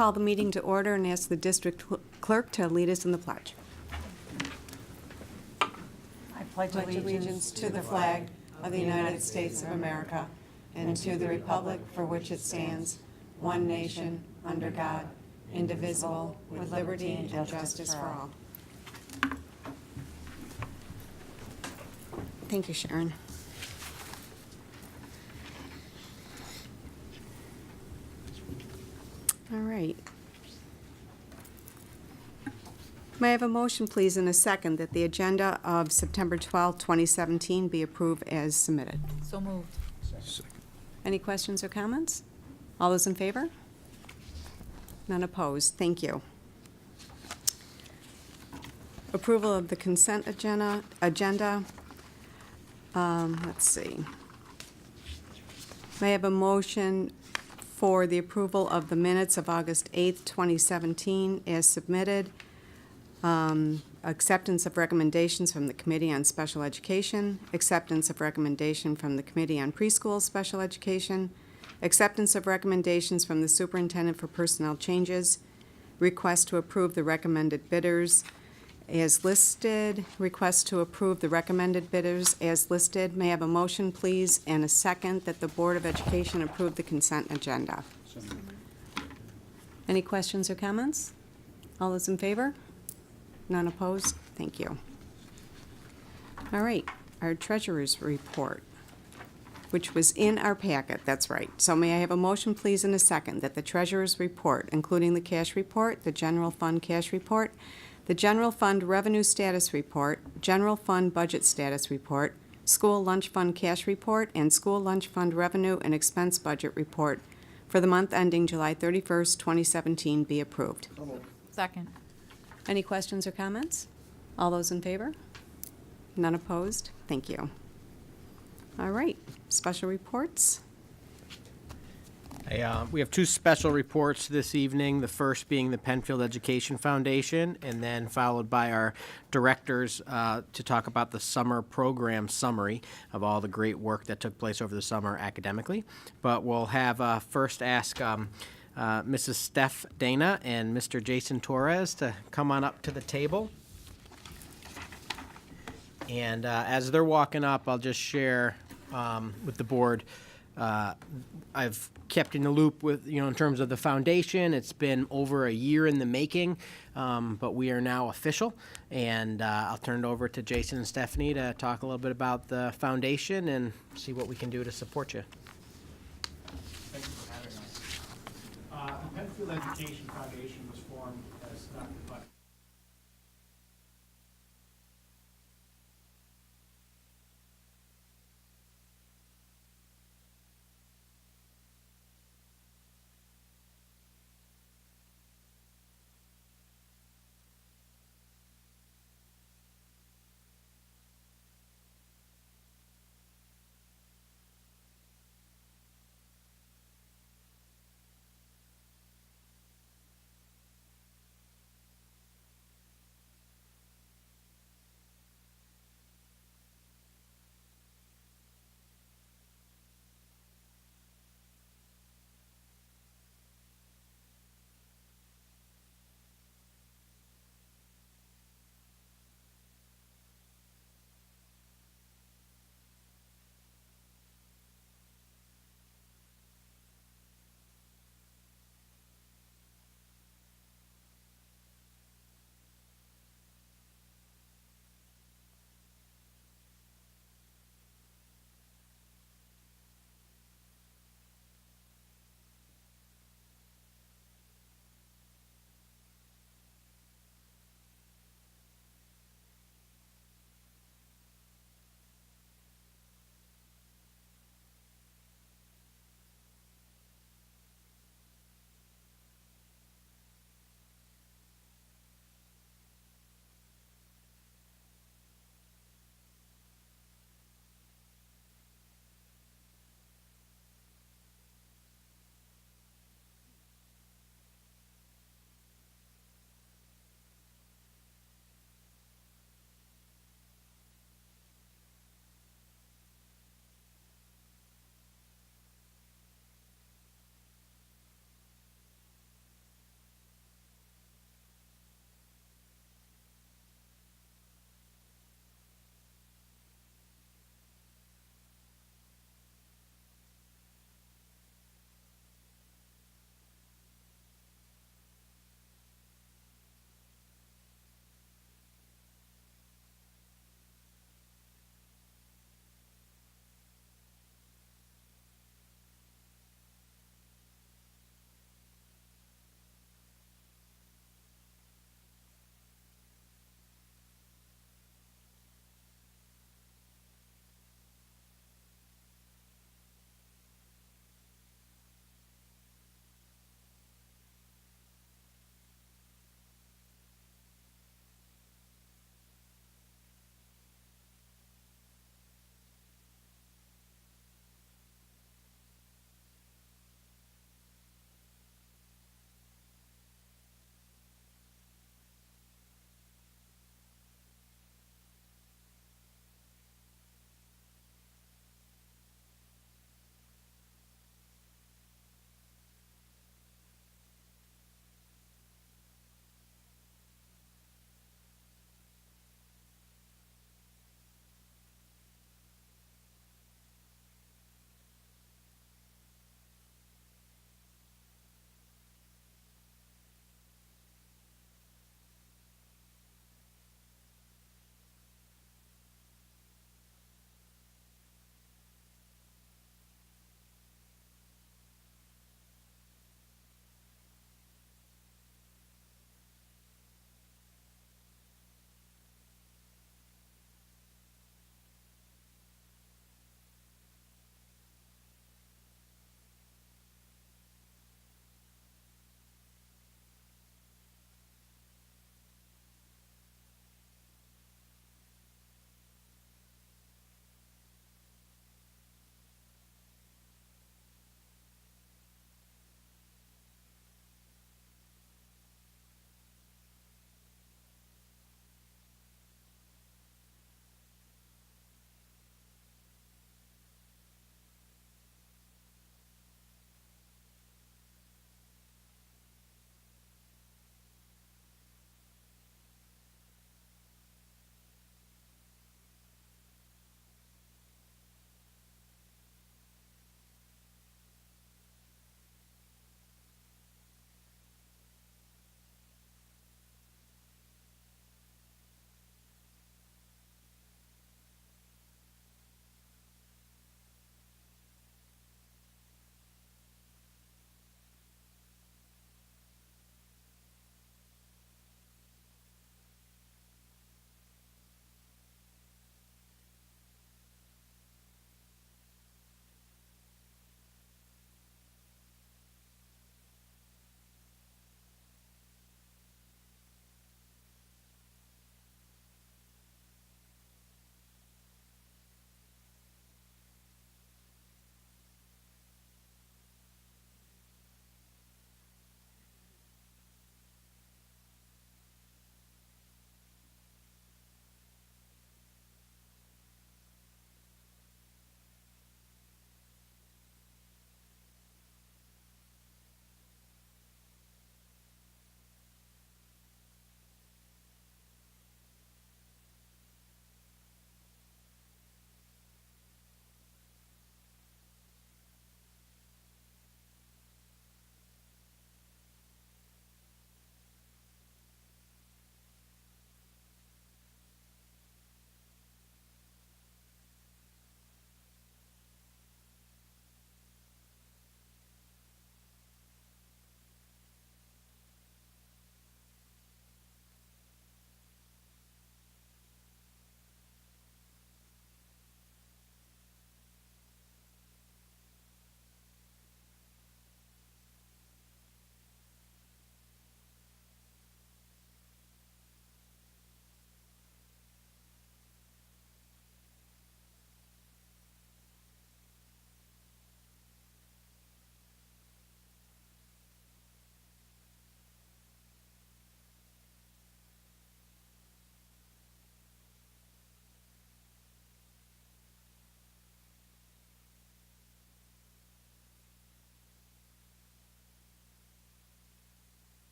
call the meeting to order and ask the district clerk to lead us in the pledge. I pledge allegiance to the flag of the United States of America and to the republic for which it stands, one nation, under God, indivisible, with liberty and justice for all. Thank you, Sharon. All right. May I have a motion, please, and a second that the agenda of September 12, 2017 be approved as submitted? So moved. Any questions or comments? All those in favor? None opposed. Thank you. Approval of the consent agenda. Let's see. May I have a motion for the approval of the minutes of August 8th, 2017 as submitted? Acceptance of recommendations from the Committee on Special Education, acceptance of recommendation from the Committee on Preschool Special Education, acceptance of recommendations from the Superintendent for Personnel Changes, request to approve the recommended bidders as listed, request to approve the recommended bidders as listed. May I have a motion, please, and a second that the Board of Education approve the consent agenda? Any questions or comments? All those in favor? None opposed? Thank you. All right, our treasurer's report, which was in our packet, that's right. So may I have a motion, please, and a second that the treasurer's report, including the cash report, the general fund cash report, the general fund revenue status report, general fund budget status report, school lunch fund cash report, and school lunch fund revenue and expense budget report for the month ending July 31st, 2017 be approved? Second. Any questions or comments? All those in favor? None opposed? Thank you. All right, special reports. We have two special reports this evening, the first being the Penfield Education Foundation, and then followed by our directors to talk about the summer program summary of all the great work that took place over the summer academically. But we'll have first ask Mrs. Steph Dana and Mr. Jason Torres to come on up to the table. And as they're walking up, I'll just share with the board. I've kept in the loop with, in terms of the foundation. It's been over a year in the making, but we are now official. And I'll turn it over to Jason and Stephanie to talk a little bit about the foundation and see what we can do to support you. Thank you for having us. The Penfield Education Foundation was formed as Dr. Butt.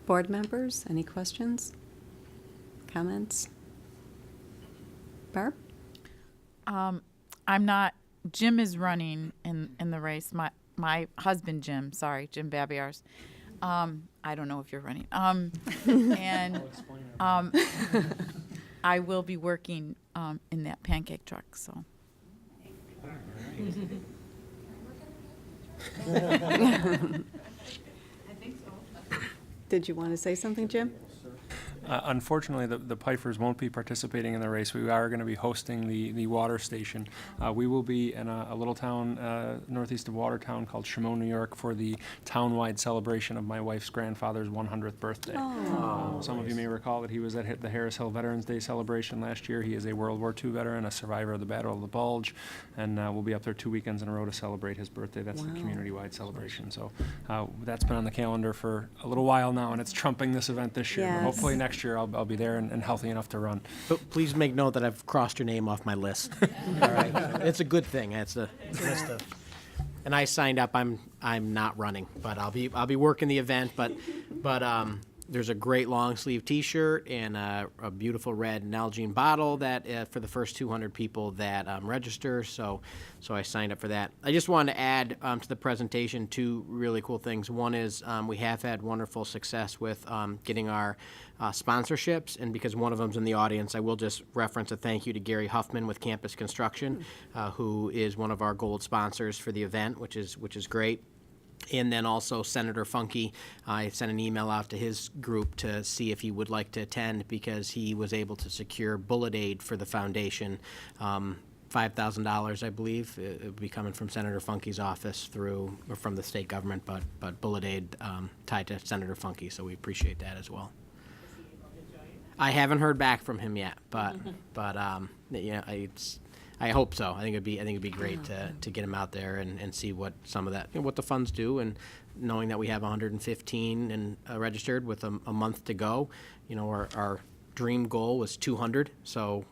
Board members, any questions? Comments? Barb? I'm not. Jim is running in the race. My husband, Jim Babiars. I don't know if you're running. And I will be working in that pancake truck. So. Did you want to say something, Jim? Unfortunately, the Pifers won't be participating in the race. We are going to be hosting the water station. We will be in a little town northeast of Watertown called Shimon, New York, for the town-wide celebration of my wife's grandfather's 100th birthday. Some of you may recall that he was at the Harris Hill Veterans Day celebration last year. He is a World War II veteran, a survivor of the Battle of the Bulge, and we'll be up there 2 weekends in a row to celebrate his birthday. That's the community-wide celebration. So that's been on the calendar for a little while now, and it's trumping this event this year. Yes. But hopefully next year I'll be there and healthy enough to run. But please make note that I've crossed your name off my list. All right, it's a good thing. It's a list of, and I signed up. I'm not running, but I'll be working the event. But there's a great long sleeve T-shirt and a beautiful red Nalgene bottle that for the first 200 people that register. So I signed up for that. I just wanted to add to the presentation 2 really cool things. One is we have had wonderful success with getting our sponsorships, and because one of them's in the audience, I will just reference a thank you to Gary Huffman with Campus Construction, who is one of our gold sponsors for the event, which is great. And then also Senator Funky, I sent an email out to his group to see if he would like to attend because he was able to secure bullet aid for the foundation, $5,000, I believe. It would be coming from Senator Funky's office or from the state government, but bullet aid tied to Senator Funky, so we appreciate that as well. I haven't heard back from him yet, but yeah, I hope so. I think it'd be great to get him out there and see what some of that, what the funds do, and knowing that we have 115 and registered with a month to go. Our dream goal was 200, so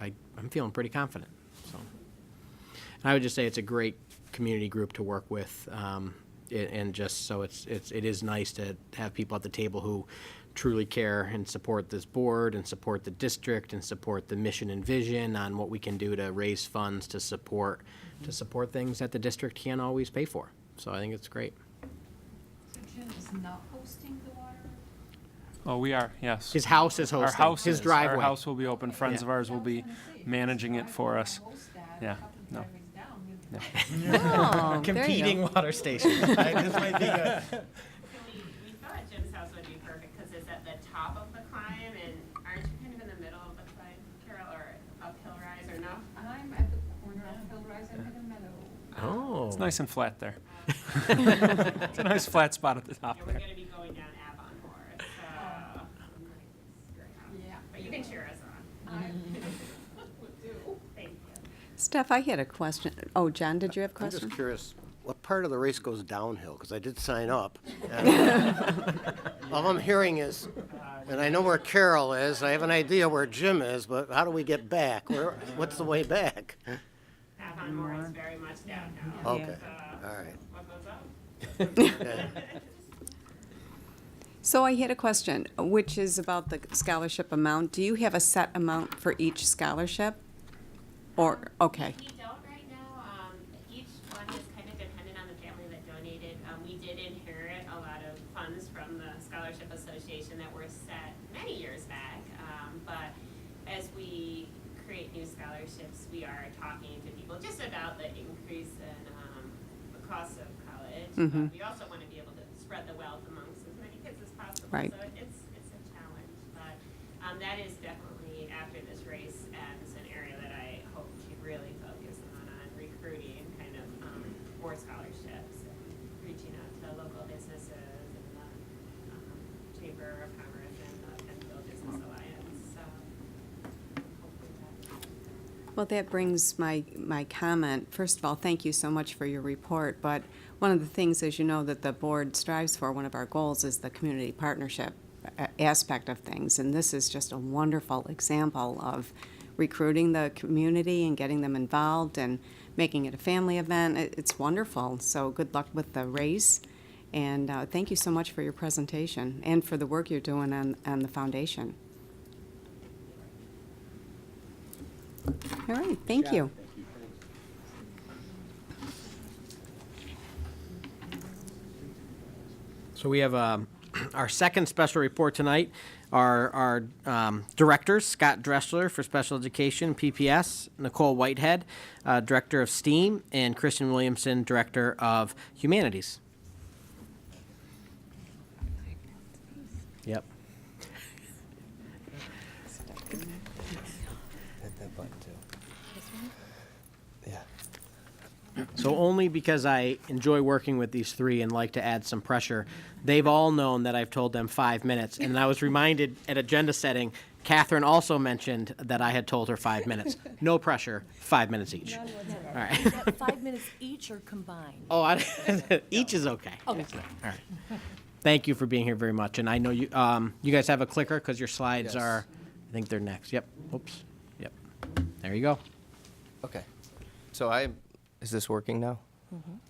I'm feeling pretty confident. So, and I would just say it's a great community group to work with, and just so it is nice to have people at the table who truly care and support this board and support the district and support the mission and vision on what we can do to raise funds to support things that the district can't always pay for. So I think it's great. So Jim is not hosting the water? Oh, we are, yes. His house is hosting. Our house his is. driveway. Our house will be open. Friends Yeah. of ours will be managing it for us. Host that, Yeah, a couple no. driveways down. Oh, there you Competing go. water stations. This might be good. We thought Jim's house would be perfect because it's at the top of the climb, and aren't you kind of in the middle of the climb, Carol, or uphill rise, or no? I'm at the corner of Hillrise and Hidden Meadow. Oh. It's nice and flat there. It's a nice flat spot at the top Yeah, we're there. going to be going down Avon Moor, so. Yeah. But you can cheer us on. I would do. Thank you. Steph, I had a question. Oh, John, did you have a I'm question? just curious, what part of the race goes downhill? Because I did sign up. And all I'm hearing is, and I know where Carol is, I have an idea where Jim is, but how do we get back? What's the way back? Avon Moor is very much downhill. Okay, So, all right. what goes up? Okay. So I had a question, which is about the scholarship amount. Do you have a set amount for each scholarship? Or, okay. We don't right now. Each one is kind of dependent on the family that donated. We did inherit a lot of funds from the Scholarship Association that were set many years back. But as we create new scholarships, we are talking to people just about the increase in the cost of college. But we also want to be able to spread the wealth amongst as many kids as possible. Right. So it's a challenge. But that is definitely, after this race ends, an area that I hope to really focus on recruiting kind of more scholarships and reaching out to local businesses and the Chamber of Commerce and the Penfield Business Alliance. So hopefully that. Well, that brings my comment. First of all, thank you so much for your report. But one of the things, as you know, that the board strives for, one of our goals is the community partnership aspect of things. And this is just a wonderful example of recruiting the community and getting them involved and making it a family event. It's wonderful. So good luck with the race. And thank you so much for your presentation and for the work you're doing on the foundation. All right, thank you. So we have our second special report tonight. Our directors, Scott Dressler for Special Education, PPS, Nicole Whitehead, Director of STEAM, and Christian Williamson, Director of Humanities. Yep. Hit that button too. Yeah. So only because I enjoy working with these three and like to add some pressure, they've all known that I've told them 5 minutes. And I was reminded at agenda setting, Catherine also mentioned that I had told her 5 minutes. No pressure, 5 minutes each. All right. Is that 5 minutes each or combined? Oh, each is okay. Okay. All right. Thank you for being here very much. And I know you you guys have a clicker because your slides Yes. are, I think they're next. Yep. Oops. Yep. There you go. Okay. So is this working now?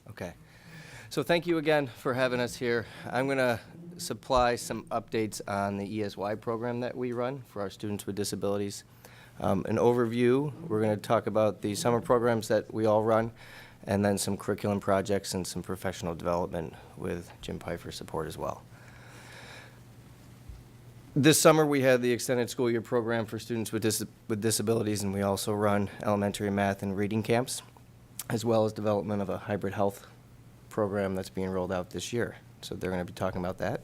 Okay. So thank you again for having us here. I'm going to supply some updates on the ESY program that we run for our students with disabilities. An overview, we're going to talk about the summer programs that we all run, and then some curriculum projects and some professional development with Jim Pfeiffer support as well. This summer, we had the extended school year program for students with disabilities, and we also run elementary math and reading camps, as well as development of a hybrid health program that's being rolled out this year. So they're going to be talking about that.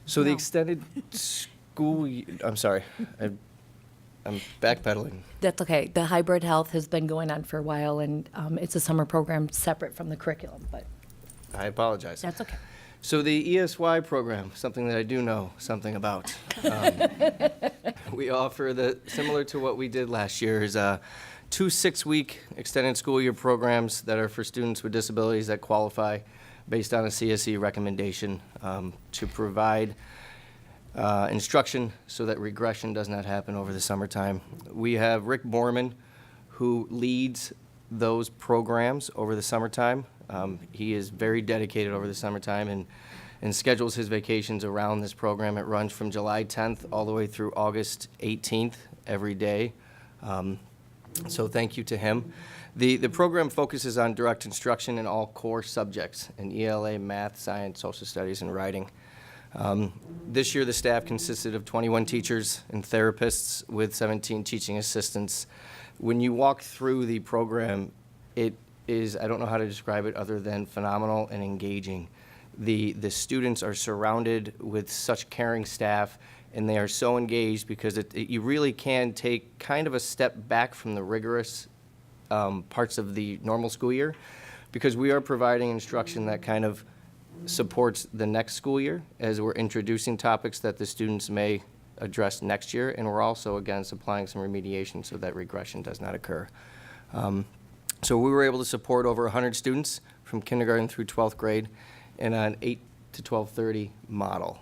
So the No. extended school, I'm sorry, I'm backpedaling. That's okay. The hybrid health has been going on for a while, and it's a summer program separate from the curriculum, but I apologize. that's okay. So the ESY program, something that I do know something about. We offer similar to what we did last year, is 2 6-week extended school year programs that are for students with disabilities that qualify based on a CSE recommendation to provide instruction so that regression does not happen over the summertime. We have Rick Borman, who leads those programs over the summertime. He is very dedicated over the summertime and schedules his vacations around this program. It runs from July 10th all the way through August 18th every day. So thank you to him. The program focuses on direct instruction in all core subjects in ELA, math, science, social studies, and writing. This year, the staff consisted of 21 teachers and therapists with 17 teaching assistants. When you walk through the program, it is, I don't know how to describe it other than phenomenal and engaging. The students are surrounded with such caring staff, and they are so engaged because you really can take kind of a step back from the rigorous parts of the normal school year, because we are providing instruction that kind of supports the next school year as we're introducing topics that the students may address next year, and we're also, again, supplying some remediation so that regression does not occur. So we were able to support over 100 students from kindergarten through 12th grade in an 8 to 12:30 model.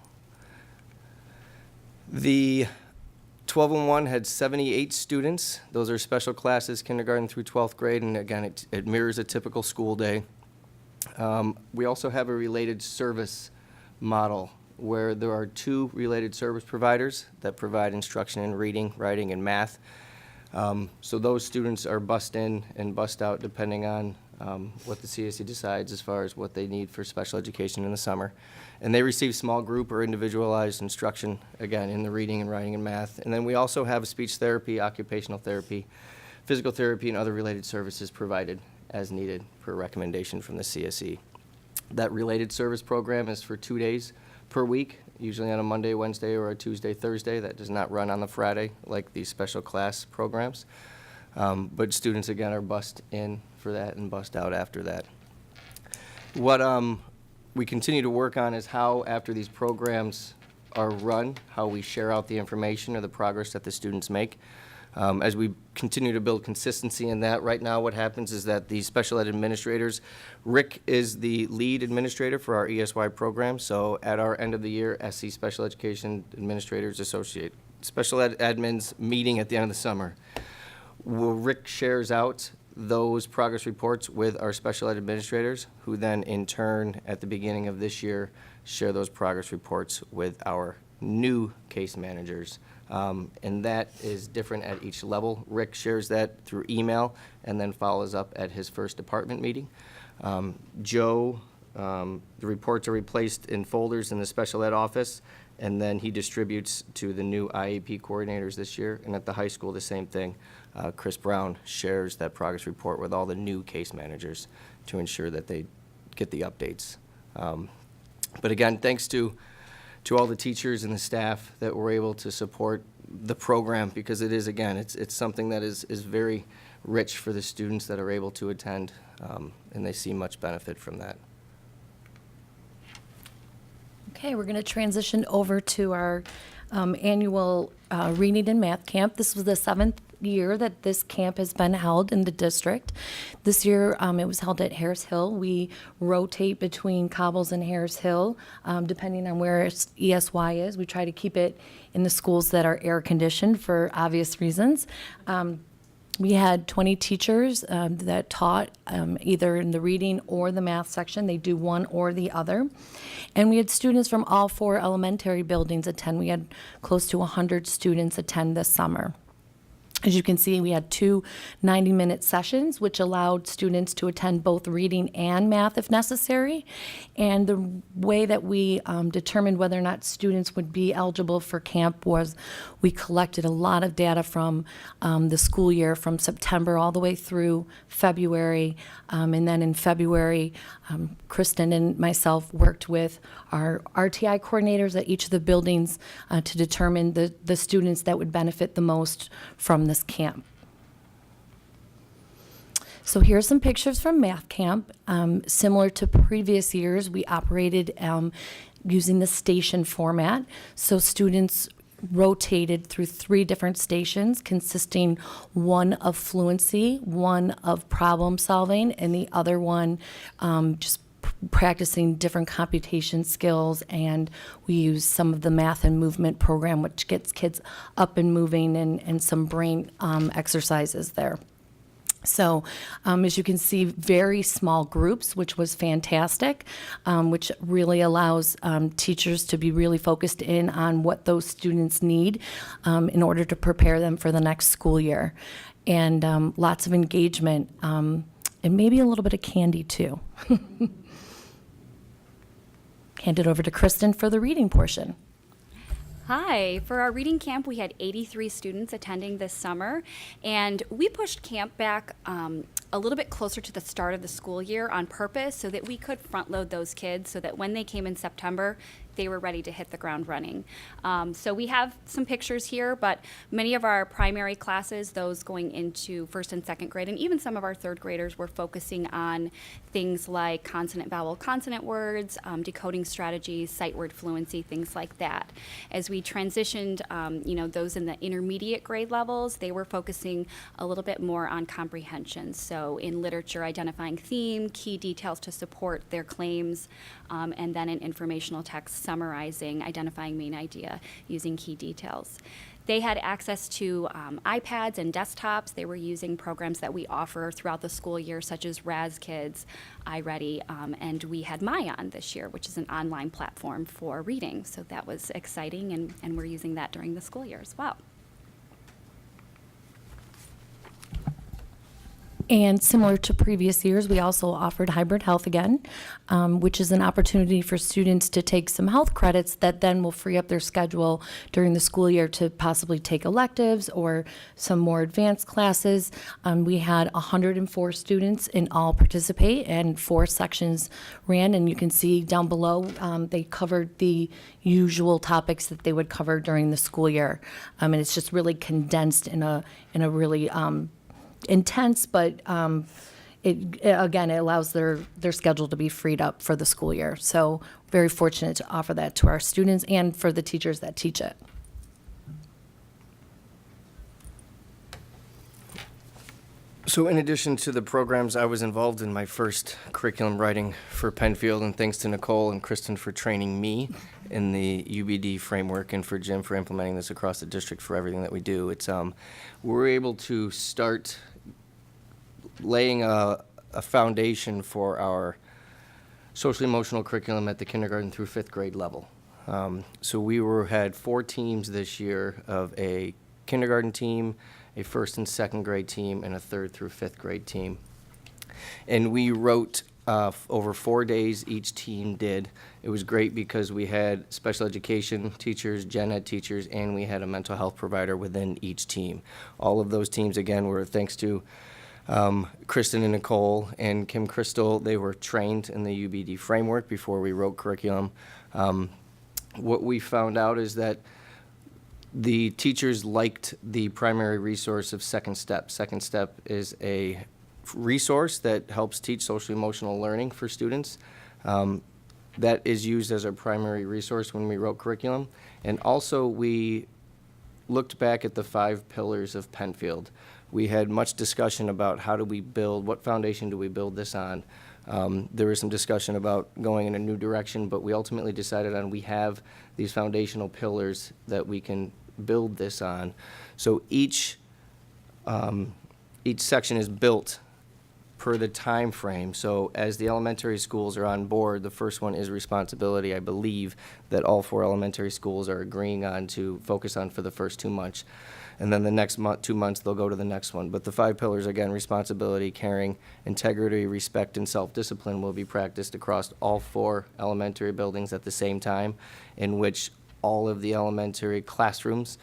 The 12-1 had 78 students. Those are special classes, kindergarten through 12th grade, and again, it mirrors a typical school day. We also have a related service model where there are 2 related service providers that provide instruction in reading, writing, and math. So those students are bussed in and bussed out depending on what the CSE decides as far as what they need for special education in the summer. And they receive small group or individualized instruction, again, in the reading and writing and math. And then we also have speech therapy, occupational therapy, physical therapy, and other related services provided as needed per recommendation from the CSE. That related service program is for 2 days per week, usually on a Monday, Wednesday, or a Tuesday, Thursday. That does not run on the Friday like these special class programs. But students, again, are bussed in for that and bussed out after that. What we continue to work on is how, after these programs are run, how we share out the information or the progress that the students make. As we continue to build consistency in that, right now what happens is that the special ed administrators, Rick is the lead administrator for our ESY program, so at our end of the year, SC Special Education Administrators Associate, Special Ed admins meeting at the end of the summer, Rick shares out those progress reports with our special ed administrators, who then in turn, at the beginning of this year, share those progress reports with our new case managers. And that is different at each level. Rick shares that through email and then follows up at his first department meeting. Joe, the reports are replaced in folders in the special ed office, and then he distributes to the new IEP coordinators this year. And at the high school, the same thing. Chris Brown shares that progress report with all the new case managers to ensure that they get the updates. But again, thanks to all the teachers and the staff that were able to support the program, because it is, again, it's something that is very rich for the students that are able to attend, and they see much benefit from that. Okay, we're going to transition over to our annual reading and math camp. This was the 7th year that this camp has been held in the district. This year it was held at Harris Hill. We rotate between Cobbles and Harris Hill depending on where ESY is. We try to keep it in the schools that are air conditioned for obvious reasons. We had 20 teachers that taught either in the reading or the math section. They do one or the other. And we had students from all 4 elementary buildings attend. We had close to 100 students attend this summer. As you can see, we had 2 90-minute sessions, which allowed students to attend both reading and math if necessary. And the way that we determined whether or not students would be eligible for camp was we collected a lot of data from the school year from September all the way through February. And then in February, Kristen and myself worked with our RTI coordinators at each of the buildings to determine the students that would benefit the most from this camp. So here are some pictures from math camp. Similar to previous years, we operated using the station format. So students rotated through 3 different stations, consisting one of fluency, one of problem solving, and the other one just practicing different computation skills. And we use some of the math and movement program, which gets kids up and moving, and some brain exercises there. So as you can see, very small groups, which was fantastic, which really allows teachers to be really focused in on what those students need in order to prepare them for the next school year. And lots of engagement, and maybe a little bit of candy too. Hand it over to Kristen for the reading portion. Hi. For our reading camp, we had 83 students attending this summer, and we pushed camp back a little bit closer to the start of the school year on purpose so that we could front load those kids so that when they came in September, they were ready to hit the ground running. So we have some pictures here, but many of our primary classes, those going into 1st and 2nd grade, and even some of our 3rd graders, were focusing on things like consonant, vowel, consonant words, decoding strategies, sight word fluency, things like that. As we transitioned, those in the intermediate grade levels, they were focusing a little bit more on comprehension. So in literature, identifying theme, key details to support their claims, and then in informational text, summarizing, identifying main idea using key details. They had access to iPads and desktops. They were using programs that we offer throughout the school year, such as RazKids, iReady, and we had Mayan this year, which is an online platform for reading. So that was exciting, and we're using that during the school year as well. And similar to previous years, we also offered hybrid health again, which is an opportunity for students to take some health credits that then will free up their schedule during the school year to possibly take electives or some more advanced classes. We had 104 students in all participate, and 4 sections ran, and you can see down below they covered the usual topics that they would cover during the school year. And it's just really condensed in a really intense, but it allows their schedule to be freed up for the school year. So very fortunate to offer that to our students and for the teachers that teach it. So in addition to the programs, I was involved in my first curriculum writing for Penfield, and thanks to Nicole and Kristen for training me in the UBD framework, and for Jim for implementing this across the district for everything that we do. It's we're able to start laying a foundation for our social emotional curriculum at the kindergarten through 5th grade level. So we had 4 teams this year of a kindergarten team, a 1st and 2nd grade team, and a 3rd through 5th grade team. And we wrote over 4 days, each team did. It was great because we had special education teachers, gen ed teachers, and we had a mental health provider within each team. All of those teams, again, were thanks to Kristen and Nicole and Kim Crystal. They were trained in the UBD framework before we wrote curriculum. What we found out is that the teachers liked the primary resource of Second Step. Second Step is a resource that helps teach social emotional learning for students. That is used as our primary resource when we wrote curriculum. And also we looked back at the 5 pillars of Penfield. We had much discussion about how do we build, what foundation do we build this on. There was some discussion about going in a new direction, but we ultimately decided on we have these foundational pillars that we can build this on. So each section is built per the time frame. So as the elementary schools are on board, the first one is responsibility. I believe that all 4 elementary schools are agreeing on to focus on for the first 2 months. And then the next 2 months, they'll go to the next one. But the 5 pillars, again, responsibility, caring, integrity, respect, and self-discipline will be practiced across all 4 elementary buildings at the same time, in which all of the elementary classrooms,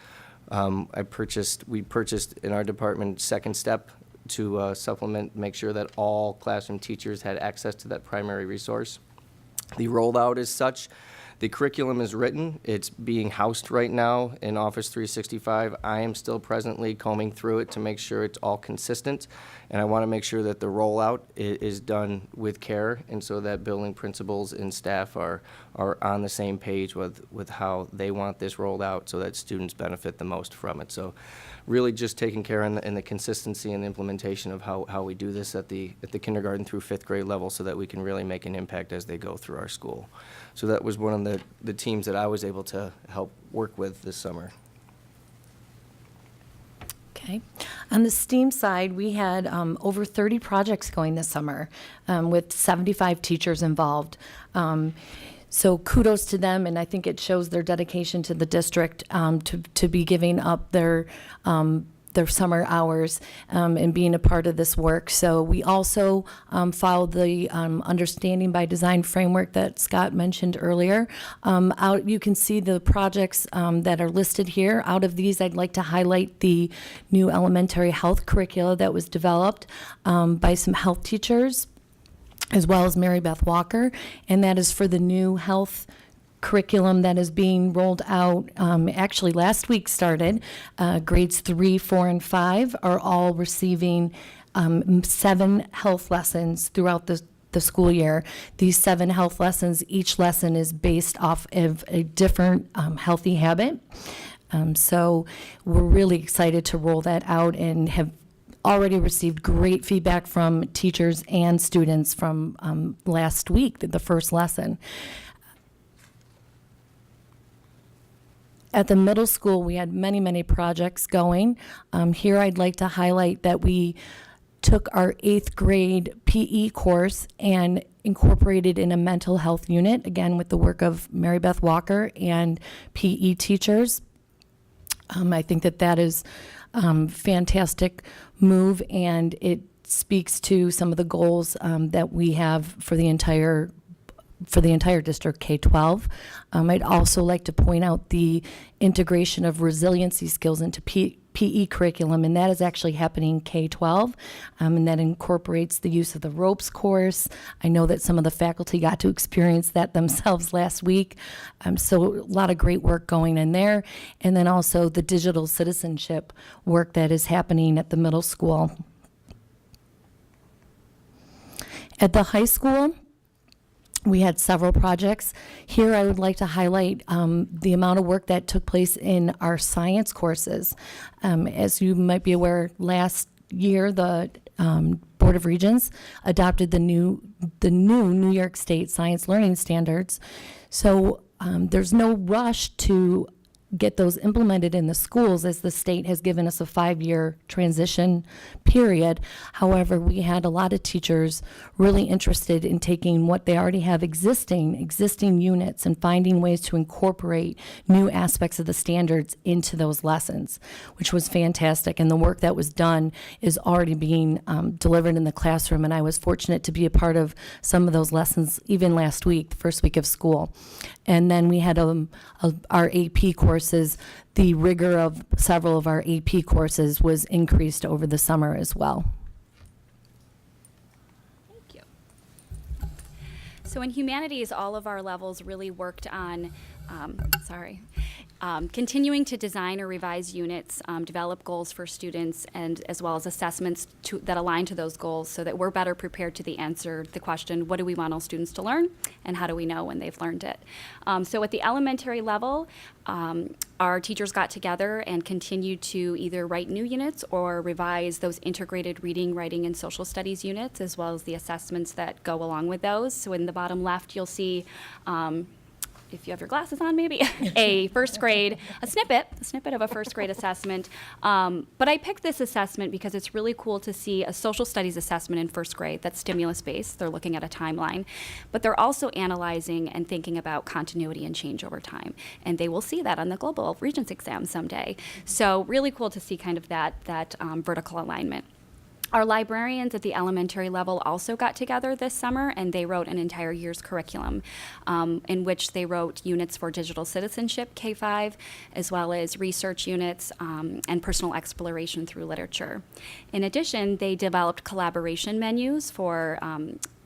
we purchased in our department Second Step to supplement, make sure that all classroom teachers had access to that primary resource. The rollout is such. The curriculum is written. It's being housed right now in Office 365. I am still presently combing through it to make sure it's all consistent, and I want to make sure that the rollout is done with care, and so that building principals and staff are on the same page with how they want this rolled out so that students benefit the most from it. So really just taking care in the consistency and implementation of how we do this at the kindergarten through 5th grade level so that we can really make an impact as they go through our school. So that was one of the teams that I was able to help work with this summer. Okay. On the STEAM side, we had over 30 projects going this summer with 75 teachers involved. So kudos to them, and I think it shows their dedication to the district to be giving up their summer hours and being a part of this work. So we also followed the Understanding by Design framework that Scott mentioned earlier. You can see the projects that are listed here. Out of these, I'd like to highlight the new elementary health curricula that was developed by some health teachers, as well as Mary Beth Walker, and that is for the new health curriculum that is being rolled out. Actually, last week started. Grades 3, 4, and 5 are all receiving 7 health lessons throughout the school year. These 7 health lessons, each lesson is based off of a different healthy habit. So we're really excited to roll that out and have already received great feedback from teachers and students from last week, the first lesson. At the middle school, we had many, many projects going. Here I'd like to highlight that we took our 8th grade PE course and incorporated in a mental health unit, again with the work of Mary Beth Walker and PE teachers. I think that is fantastic move, and it speaks to some of the goals that we have for the entire district K-12. I'd also like to point out the integration of resiliency skills into PE curriculum, and that is actually happening K-12, and that incorporates the use of the ropes course. I know that some of the faculty got to experience that themselves last week, so a lot of great work going in there. And then also the digital citizenship work that is happening at the middle school. At the high school, we had several projects. Here I would like to highlight the amount of work that took place in our science courses. As you might be aware, last year the Board of Regents adopted the new New York State Science Learning Standards. So there's no rush to get those implemented in the schools, as the state has given us a 5-year transition period. However, we had a lot of teachers really interested in taking what they already have existing units and finding ways to incorporate new aspects of the standards into those lessons, which was fantastic. And the work that was done is already being delivered in the classroom. And I was fortunate to be a part of some of those lessons even last week, the first week of school. And then we had our AP courses. The rigor of several of our AP courses was increased over the summer as well. Thank you. So in humanities, all of our levels really worked on, continuing to design or revise units, develop goals for students, and as well as assessments that align to those goals so that we're better prepared to answer the question, what do we want all students to learn, and how do we know when they've learned it? So at the elementary level, our teachers got together and continued to either write new units or revise those integrated reading, writing, and social studies units, as well as the assessments that go along with those. So in the bottom left, you'll see if you have your glasses on, maybe, a snippet of a first grade assessment. But I picked this assessment because it's really cool to see a social studies assessment in first grade that's stimulus-based. They're looking at a timeline. But they're also analyzing and thinking about continuity and change over time. And they will see that on the global Regents exam someday. So really cool to see kind of that vertical alignment. Our librarians at the elementary level also got together this summer, and they wrote an entire year's curriculum in which they wrote units for digital citizenship, K-5, as well as research units and personal exploration through literature. In addition, they developed collaboration menus for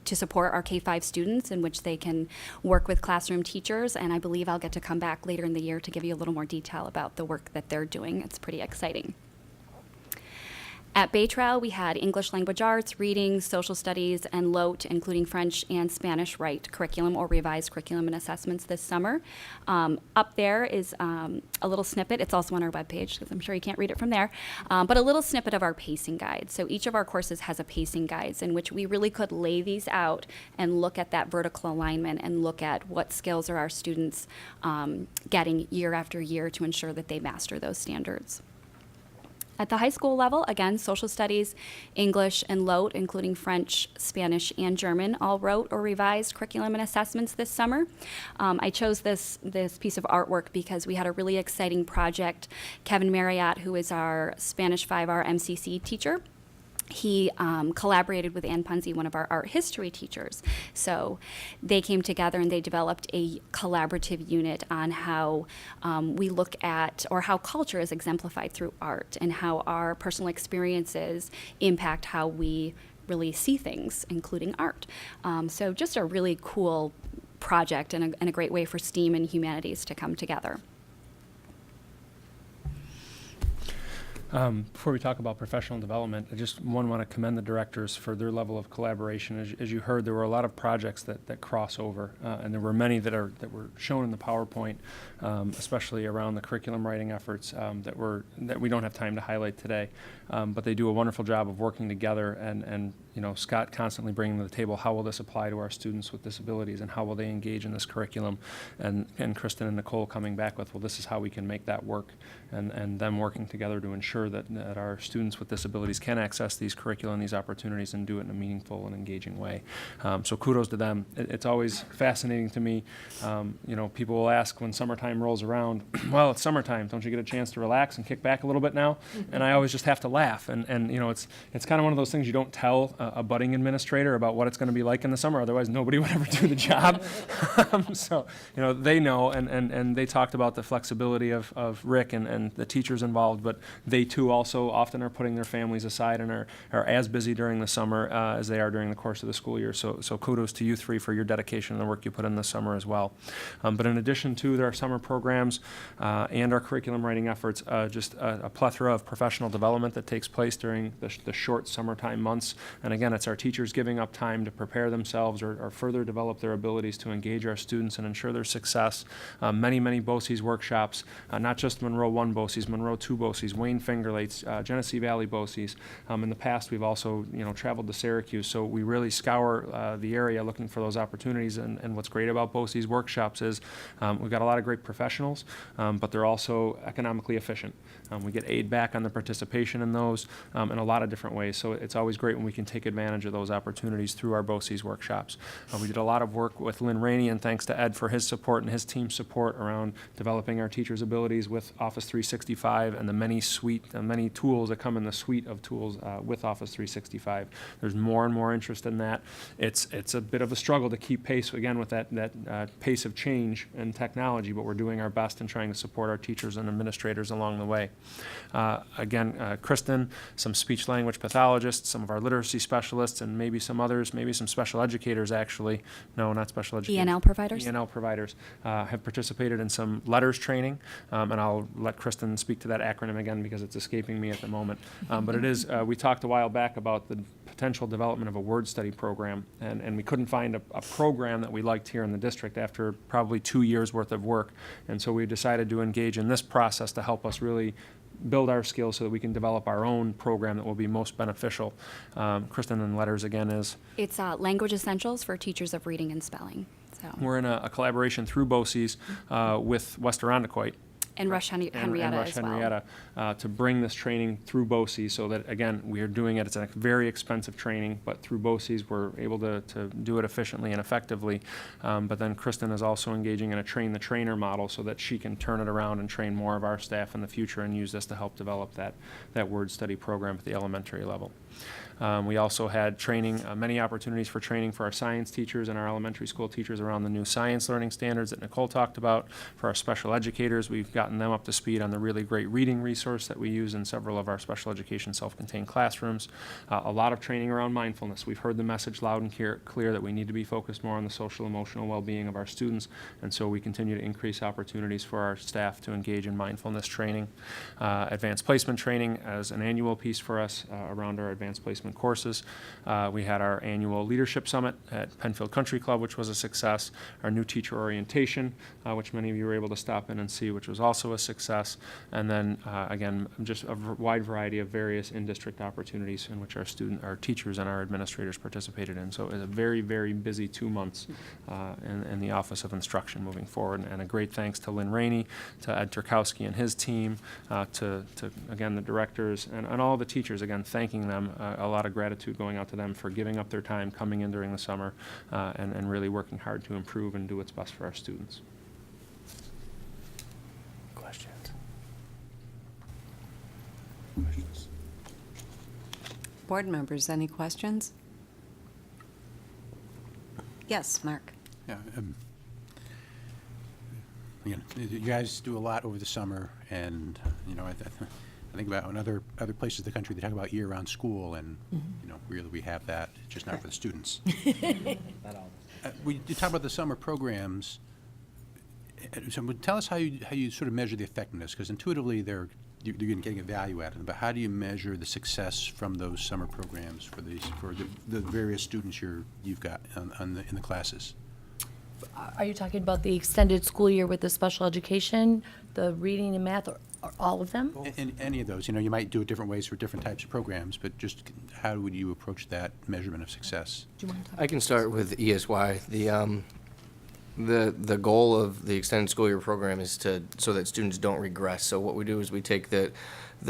to support our K-5 students, in which they can work with classroom teachers, and I believe I'll get to come back later in the year to give you a little more detail about the work that they're doing. It's pretty exciting. At Bay Trail, we had English language arts, reading, social studies, and LOTE, including French and Spanish Right curriculum or revised curriculum and assessments this summer. Up there is a little snippet. It's also on our webpage, because I'm sure you can't read it from there, but a little snippet of our pacing guide. So each of our courses has a pacing guide in which we really could lay these out and look at that vertical alignment and look at what skills are our students getting year after year to ensure that they master those standards. At the high school level, again, social studies, English, and LOTE, including French, Spanish, and German, all wrote or revised curriculum and assessments this summer. I chose this piece of artwork because we had a really exciting project. Kevin Marriott, who is our Spanish 5R MCC teacher, he collaborated with Ann Punzi, one of our art history teachers. So they came together and they developed a collaborative unit on how we look at, or how culture is exemplified through art, and how our personal experiences impact how we really see things, including art. So just a really cool project and a great way for STEAM and humanities to come together. Before we talk about professional development, I just want to commend the directors for their level of collaboration. As you heard, there were a lot of projects that cross over, and there were many that were shown in the PowerPoint, especially around the curriculum writing efforts that we don't have time to highlight today. But they do a wonderful job of working together, and Scott constantly bringing to the table, how will this apply to our students with disabilities, and how will they engage in this curriculum, and Kristen and Nicole coming back with, well, this is how we can make that work, and them working together to ensure that our students with disabilities can access these curricula and these opportunities and do it in a meaningful and engaging way. So kudos to them. It's always fascinating to me. People will ask when summertime rolls around, well, it's summertime, don't you get a chance to relax and kick back a little bit now? And I always just have to laugh. And it's kind of one of those things you don't tell a budding administrator about what it's going to be like in the summer, otherwise nobody would ever do the job. So they know, and they talked about the flexibility of Rick and the teachers involved, but they too also often are putting their families aside and are as busy during the summer as they are during the course of the school year. So kudos to you three for your dedication and the work you put in this summer as well. But in addition to their summer programs and our curriculum writing efforts, just a plethora of professional development that takes place during the short summertime months. And again, it's our teachers giving up time to prepare themselves or further develop their abilities to engage our students and ensure their success. Many BOCES workshops, not just Monroe 1 BOCES, Monroe 2 BOCES, Wayne Finger Lakes, Genesee Valley BOCES. In the past, we've also traveled to Syracuse, so we really scour the area looking for those opportunities. And what's great about BOCES workshops is we've got a lot of great professionals, but they're also economically efficient. We get aid back on the participation in those in a lot of different ways. So it's always great when we can take advantage of those opportunities through our BOCES workshops. We did a lot of work with Lynn Rainey, and thanks to Ed for his support and his team's support around developing our teachers' abilities with Office 365 and the many tools that come in the suite of tools with Office 365. There's more and more interest in that. It's a bit of a struggle to keep pace, again, with that pace of change and technology, but we're doing our best in trying to support our teachers and administrators along the way. Kristen, some speech language pathologists, some of our literacy specialists, and maybe some others, maybe some special educators actually. No, not special educators. ENL providers? ENL providers have participated in some letters training, and I'll let Kristen speak to that acronym again because it's escaping me at the moment. But it is, we talked a while back about the potential development of a word study program, and we couldn't find a program that we liked here in the district after probably 2 years worth of work. And so we decided to engage in this process to help us really build our skills so that we can develop our own program that will be most beneficial. Kristen, and letters again is? It's Language Essentials for Teachers of Reading and Spelling. So. We're in a collaboration through BOCES with West Arundecoit. And Rush Henrietta and Rush as well. Henrietta, to bring this training through BOCES so that, again, we are doing it. It's a very expensive training, but through BOCES we're able to do it efficiently and effectively. But then Kristen is also engaging in a train-the-trainer model so that she can turn it around and train more of our staff in the future and use this to help develop that word study program at the elementary level. We also had training, many opportunities for training for our science teachers and our elementary school teachers around the new science learning standards that Nicole talked about. For our special educators, we've gotten them up to speed on the really great reading resource that we use in several of our special education self-contained classrooms. A lot of training around mindfulness. We've heard the message loud and clear that we need to be focused more on the social emotional well-being of our students, and so we continue to increase opportunities for our staff to engage in mindfulness training. Advanced placement training as an annual piece for us around our advanced placement courses. We had our annual leadership summit at Penfield Country Club, which was a success. Our new teacher orientation, which many of you were able to stop in and see, which was also a success. And then again, just a wide variety of various in-district opportunities in which our teachers and our administrators participated in. So it was a very, very busy 2 months in the Office of Instruction moving forward. And a great thanks to Lynn Rainey, to Ed Turkowski and his team, to again, the directors and all the teachers, again, thanking them. A lot of gratitude going out to them for giving up their time, coming in during the summer, and really working hard to improve and do what's best for our students. Questions? Board members, any questions? Yes, Mark. Yeah. Again, you guys do a lot over the summer, and I think about in other places in the country, they talk about year-round school, and really we have that, it's just not for the students. You talk about the summer programs. So tell us how you sort of measure the effectiveness, because intuitively you're getting a value out of them. But how do you measure the success from those summer programs for the various students you've got in the classes? Are you talking about the extended school year with the special education, the reading and math, or all of them? In any of those, you might do it different ways for different types of programs, but just how would you approach that measurement of success? Do you want to talk? I can start with ESY. The goal of the extended school year program is so that students don't regress. So what we do is we take the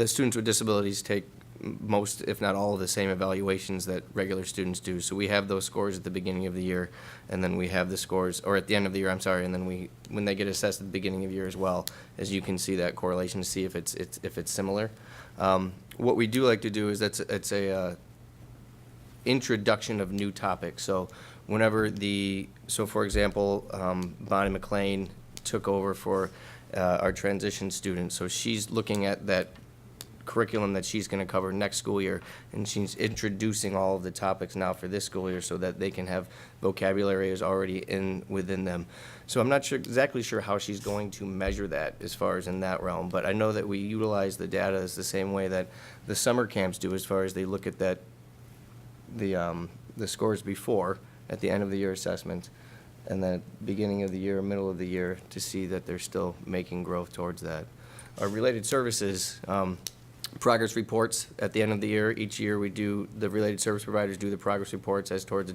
students with disabilities take most, if not all, of the same evaluations that regular students do. So we have those scores at the beginning of the year, and then we have the scores, or at the end of the year, I'm sorry, and then when they get assessed at the beginning of the year as well, as you can see that correlation to see if it's similar. What we do like to do is it's a introduction of new topics. So whenever for example, Bonnie McLean took over for our transition students, so she's looking at that curriculum that she's going to cover next school year, and she's introducing all of the topics now for this school year so that they can have vocabulary is already within them. So I'm not exactly sure how she's going to measure that as far as in that realm, but I know that we utilize the data as the same way that the summer camps do, as far as they look at that the scores before at the end of the year assessment, and then beginning of the year, middle of the year, to see that they're still making growth towards that. Our related services, progress reports at the end of the year. Each year we do, the related service providers do the progress reports as towards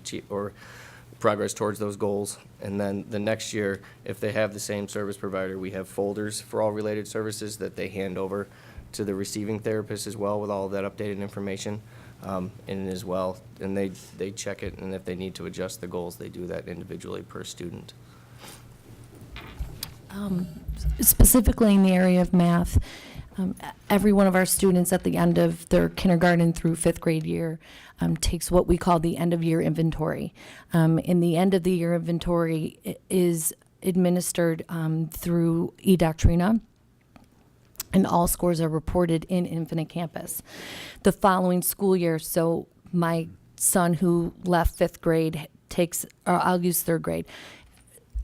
progress towards those goals. And then the next year, if they have the same service provider, we have folders for all related services that they hand over to the receiving therapist as well with all of that updated information. And as well, and they check it, and if they need to adjust the goals, they do that individually per student. Specifically in the area of math, every one of our students at the end of their kindergarten through fifth grade year takes what we call the end of year inventory. And the end of the year inventory is administered through eDoctrina, and all scores are reported in Infinite Campus. The following school year, so my son who left fifth grade takes, or I'll use third grade,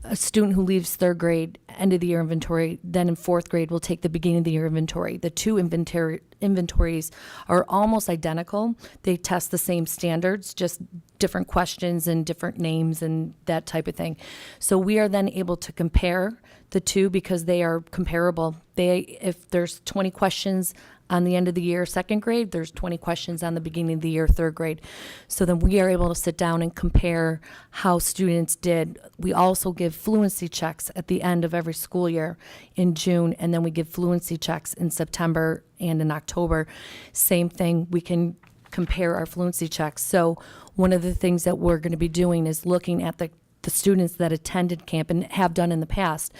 a student who leaves third grade, end of the year inventory, then in fourth grade will take the beginning of the year inventory. The two inventories are almost identical. They test the same standards, just different questions and different names and that type of thing. So we are then able to compare the two because they are comparable. If there's 20 questions on the end of the year second grade, there's 20 questions on the beginning of the year third grade. So then we are able to sit down and compare how students did. We also give fluency checks at the end of every school year in June, and then we give fluency checks in September and in October. Same thing, we can compare our fluency checks. So one of the things that we're going to be doing is looking at the students that attended camp and have done in the past.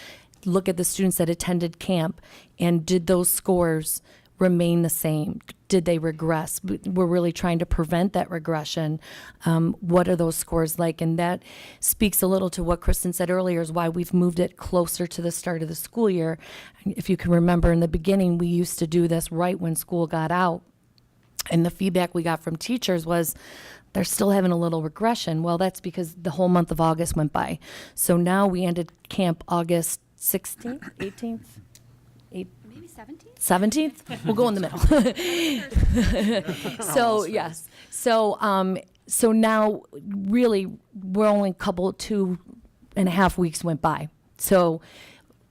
Look at the students that attended camp, and did those scores remain the same? Did they regress? We're really trying to prevent that regression. What are those scores like? And that speaks a little to what Kristen said earlier, is why we've moved it closer to the start of the school year. If you can remember, in the beginning, we used to do this right when school got out. And the feedback we got from teachers was, they're still having a little regression. Well, that's because the whole month of August went by. So now we ended camp August 16th, 18th? Maybe 17th? 17th? We'll go in the middle. So, yes. So now, really, we're only 2.5 weeks went by. So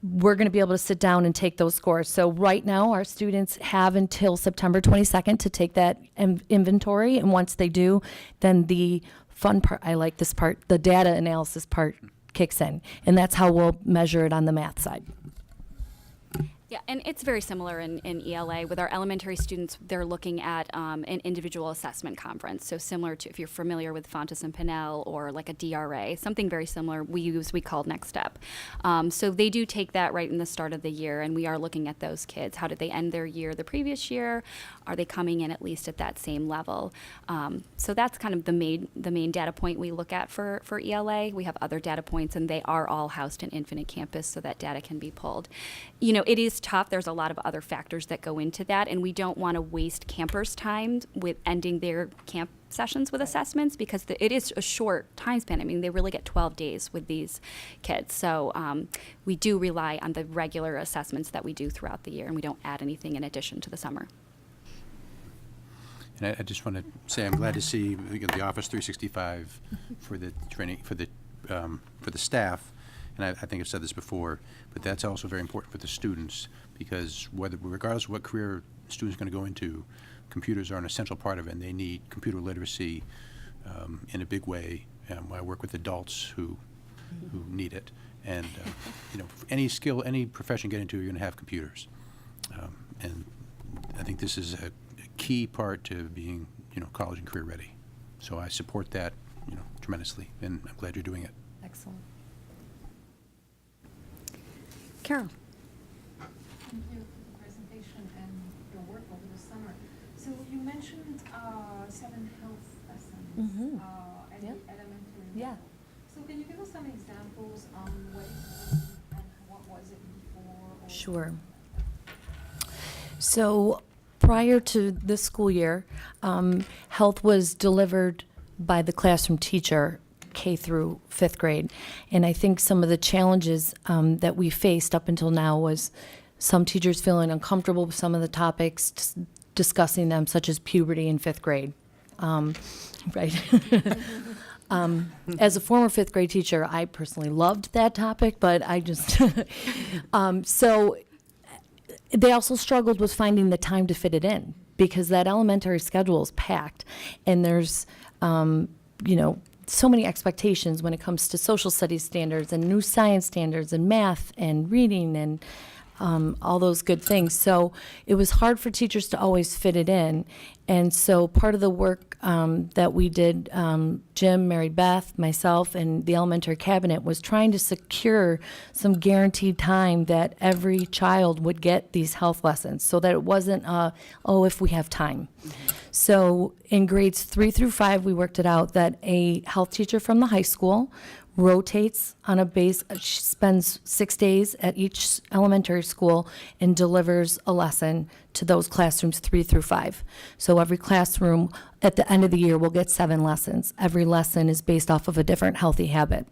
we're going to be able to sit down and take those scores. So right now, our students have until September 22nd to take that inventory. And once they do, then the fun part, I like this part, the data analysis part kicks in. And that's how we'll measure it on the math side. Yeah, and it's very similar in ELA. With our elementary students, they're looking at an individual assessment conference. So similar to, if you're familiar with Fontes and Pinnell or like a DRA, something very similar we call Next Step. So they do take that right in the start of the year, and we are looking at those kids. How did they end their year the previous year? Are they coming in at least at that same level? So that's kind of the main data point we look at for ELA. We have other data points, and they are all housed in Infinite Campus, so that data can be pulled. You know, it is tough. There's a lot of other factors that go into that, and we don't want to waste campers' time with ending their camp sessions with assessments, because it is a short time span. I mean, they really get 12 days with these kids. So we do rely on the regular assessments that we do throughout the year, and we don't add anything in addition to the summer. And I just want to say I'm glad to see the Office 365 for the training for the staff. And I think I've said this before, but that's also very important for the students, because regardless of what career a student's going to go into, computers are an essential part of it, and they need computer literacy in a big way. I work with adults who need it, and any skill, any profession you get into, you're going to have computers, and I think this is a key part to being college and career ready. So I support that tremendously, and I'm glad you're doing it. Excellent. Carol. Thank you for the presentation and your work over the summer. So you mentioned 7 health lessons at the elementary level. Yeah. So can you give us some examples on what it is and what was it before? Sure. So prior to this school year, health was delivered by the classroom teacher, K through 5th grade. And I think some of the challenges that we faced up until now was some teachers feeling uncomfortable with some of the topics, discussing them, such as puberty in 5th grade. Right. As a former fifth grade teacher, I personally loved that topic, but I just, so they also struggled with finding the time to fit it in because that elementary schedule is packed and there's, so many expectations when it comes to social studies standards and new science standards and math and reading and all those good things. So it was hard for teachers to always fit it in. And so part of the work that we did, Jim, Mary Beth, myself, and the elementary cabinet was trying to secure some guaranteed time that every child would get these health lessons so that it wasn't, if we have time. So in grades 3 through 5, we worked it out that a health teacher from the high school rotates on a base, she spends 6 days at each elementary school and delivers a lesson to those classrooms 3 through 5. So every classroom at the end of the year will get 7 lessons. Every lesson is based off of a different healthy habit.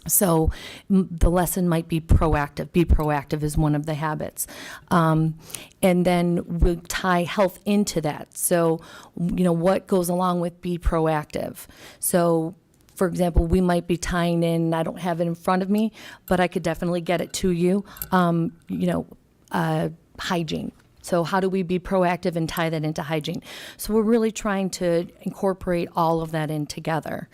So the lesson might be proactive. Be proactive is one of the habits. And then we'll tie health into that. So, what goes along with be proactive? So, for example, we might be tying in, I don't have it in front of me, but I could definitely get it to you, hygiene. So how do we be proactive and tie that into hygiene? So we're really trying to incorporate all of that in together.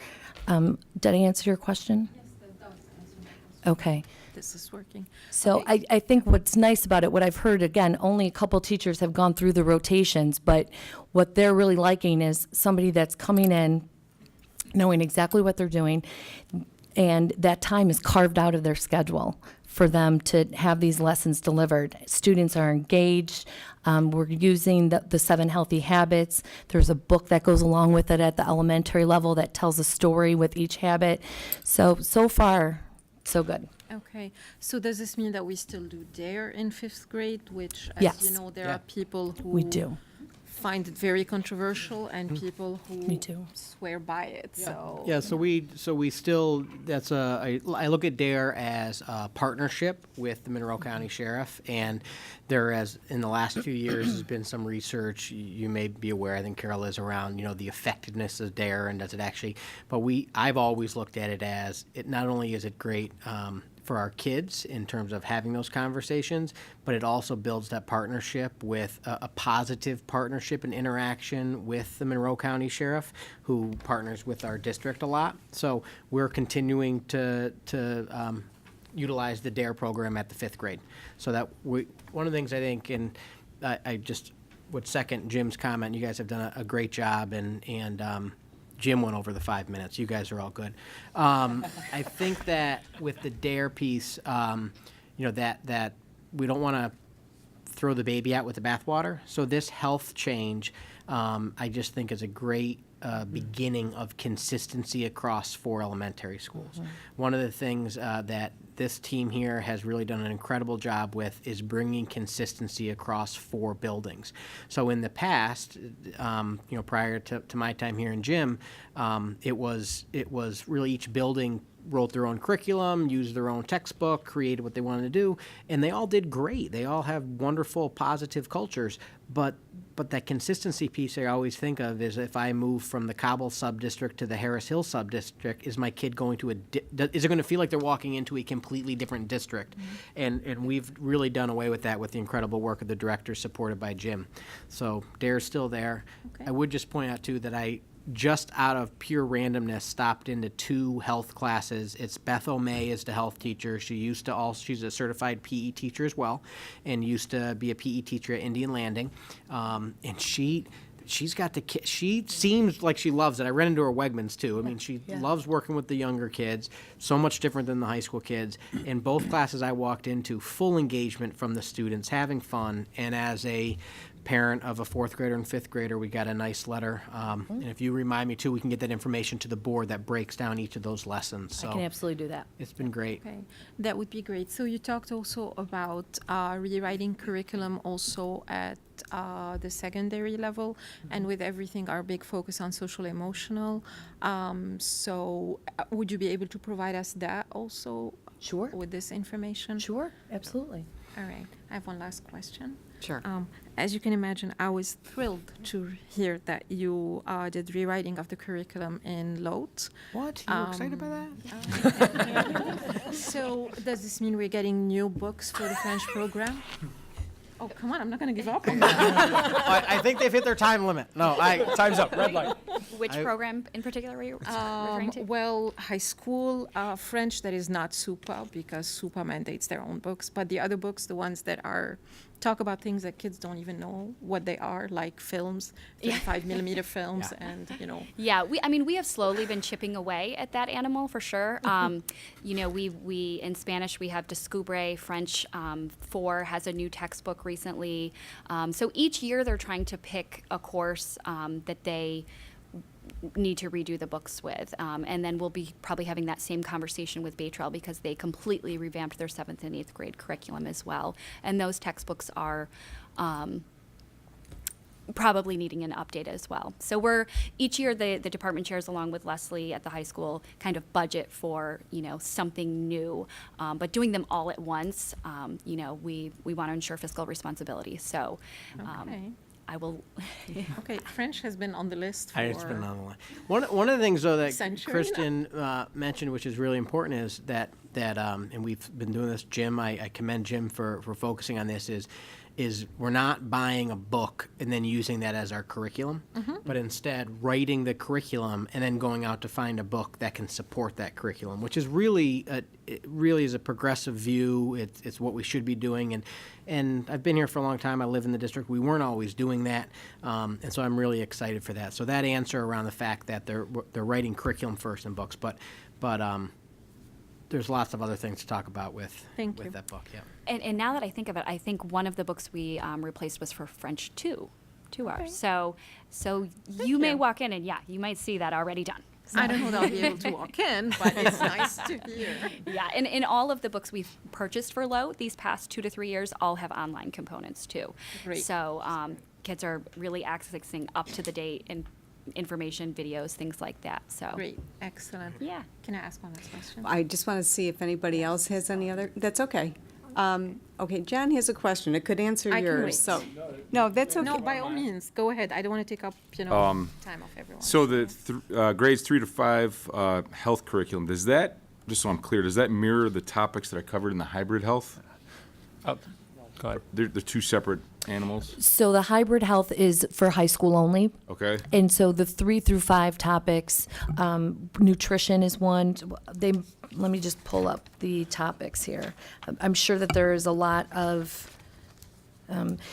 Did I answer your question? Yes, that does answer my question. Okay. This is working. So I think what's nice about it, what I've heard, again, only a couple teachers have gone through the rotations, but what they're really liking is somebody that's coming in, knowing exactly what they're doing, and that time is carved out of their schedule for them to have these lessons delivered. Students are engaged. We're using the 7 healthy habits. There's a book that goes along with it at the elementary level that tells a story with each habit. So far, so good. Okay, so does this mean that we still do DARE in 5th grade, which, as Yes. you know, there Yeah. are people who We do. find it very controversial and people who Me too. swear by it, so. Yeah, so we still, I look at DARE as a partnership with the Monroe County Sheriff, and there has, in the last few years, has been some research, you may be aware, I think Carol is, around, the effectiveness of DARE and does it actually, but I've always looked at it as, it not only is it great for our kids in terms of having those conversations, but it also builds that partnership with a positive partnership and interaction with the Monroe County Sheriff, who partners with our district a lot. So we're continuing to utilize the DARE program at the 5th grade. So that one of the things I think, and I just would second Jim's comment, you guys have done a great job, and Jim went over the 5 minutes. You guys are all good. I think that with the DARE piece, that we don't want to throw the baby out with the bathwater. So this health change, I just think is a great beginning of consistency across 4 elementary schools. One of the things that this team here has really done an incredible job with is bringing consistency across 4 buildings. So in the past, prior to my time here in gym, it was really each building wrote their own curriculum, used their own textbook, created what they wanted to do, and they all did great. They all have wonderful, positive cultures, but that consistency piece I always think of is if I move from the Cobble sub-district to the Harris Hill sub-district, is my kid going to is it going to feel like they're walking into a completely different district? And we've really done away with that with the incredible work of the directors supported by Jim. So DARE's still there. Okay. I would just point out, too, that I just out of pure randomness stopped into 2 health classes. It's Beth O'May is the health teacher. She's a certified PE teacher as well, and used to be a PE teacher at Indian Landing. And she's got she seems like she loves it. I ran into her at Wegmans too. I mean, she loves working with the younger kids, so much different than the high school kids. In both classes I walked into, full engagement from the students, having fun, and as a parent of a 4th grader and 5th grader, we got a nice letter. And if you remind me too, we can get that information to the board that breaks down each of those lessons. So I can absolutely do that. it's been great. Okay, that would be great. So you talked also about rewriting curriculum also at the secondary level, and with everything, our big focus on social emotional. So would you be able to provide us that also? Sure. With this information? Sure, absolutely. All right. I have one last question. Sure. As you can imagine, I was thrilled to hear that you did rewriting of the curriculum in LOTE. What? You were excited by that? So does this mean we're getting new books for the French program? Oh, come on, I'm not going to give up on that. I think they've hit their time limit. No, Time's up, red light. Which program in particular were you referring to? Well, high school French that is not SUPA, because SUPA mandates their own books, but the other books, the ones that are talk about things that kids don't even know what they are, like films, 35 millimeter films, and Yeah, we have slowly been chipping away at that animal for sure. We in Spanish we have Descubre. French 4 has a new textbook recently. So each year they're trying to pick a course that they need to redo the books with. And then we'll be probably having that same conversation with Baytrel because they completely revamped their 7th and 8th grade curriculum as well. And those textbooks are probably needing an update as well. So each year the department chairs along with Leslie at the high school kind of budget for, something new. But doing them all at once, we want to ensure fiscal responsibility. So Okay. I will. Okay, French has been on the list for. It's been on the line. One of the things though that Century Kristen mentioned, which is really important, is that and we've been doing this. Jim, I commend Jim for focusing on this. Is we're not buying a book and then using that as our curriculum, but instead writing the curriculum and then going out to find a book that can support that curriculum, which is really it really is a progressive view. It's what we should be doing, and I've been here for a long time. I live in the district. We weren't always doing that, and so I'm really excited for that. So that answer around the fact that they're writing curriculum first in books, but there's lots of other things to talk about with that book. Yeah. And now that I think of it, I think one of the books we replaced was for French 2 hours. So you may walk in and you might see that already done. So. I don't know that I'll be able to walk in, but it's nice to hear. Yeah, and all of the books we've purchased for LOTE these past 2 to 3 years all have online components too. Great. So kids are really accessing up to the date and information, videos, things like that. So Great, excellent. Yeah. Can I ask one last question? I just want to see if anybody else has any other, that's okay. Okay, John has a question. It could answer I can yours. wait. So, no, that's okay. No, by all means, go ahead. I don't want to take up, time of everyone. So the grades 3 to 5 health curriculum, does that, just so I'm clear, does that mirror the topics that are covered in the hybrid health? Go ahead. They're two separate animals? So the hybrid health is for high school only. Okay. And so the 3 through 5 topics, nutrition is one. Let me just pull up the topics here. I'm sure that there is a lot of,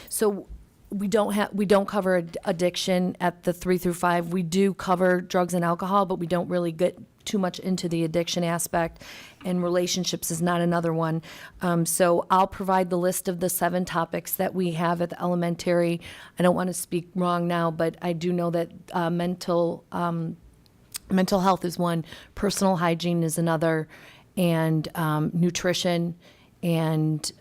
so we don't cover addiction at the 3 through 5. We do cover drugs and alcohol, but we don't really get too much into the addiction aspect, and relationships is not another one. So I'll provide the list of the 7 topics that we have at the elementary. I don't want to speak wrong now, but I do know that mental health is one, personal hygiene is another, and nutrition and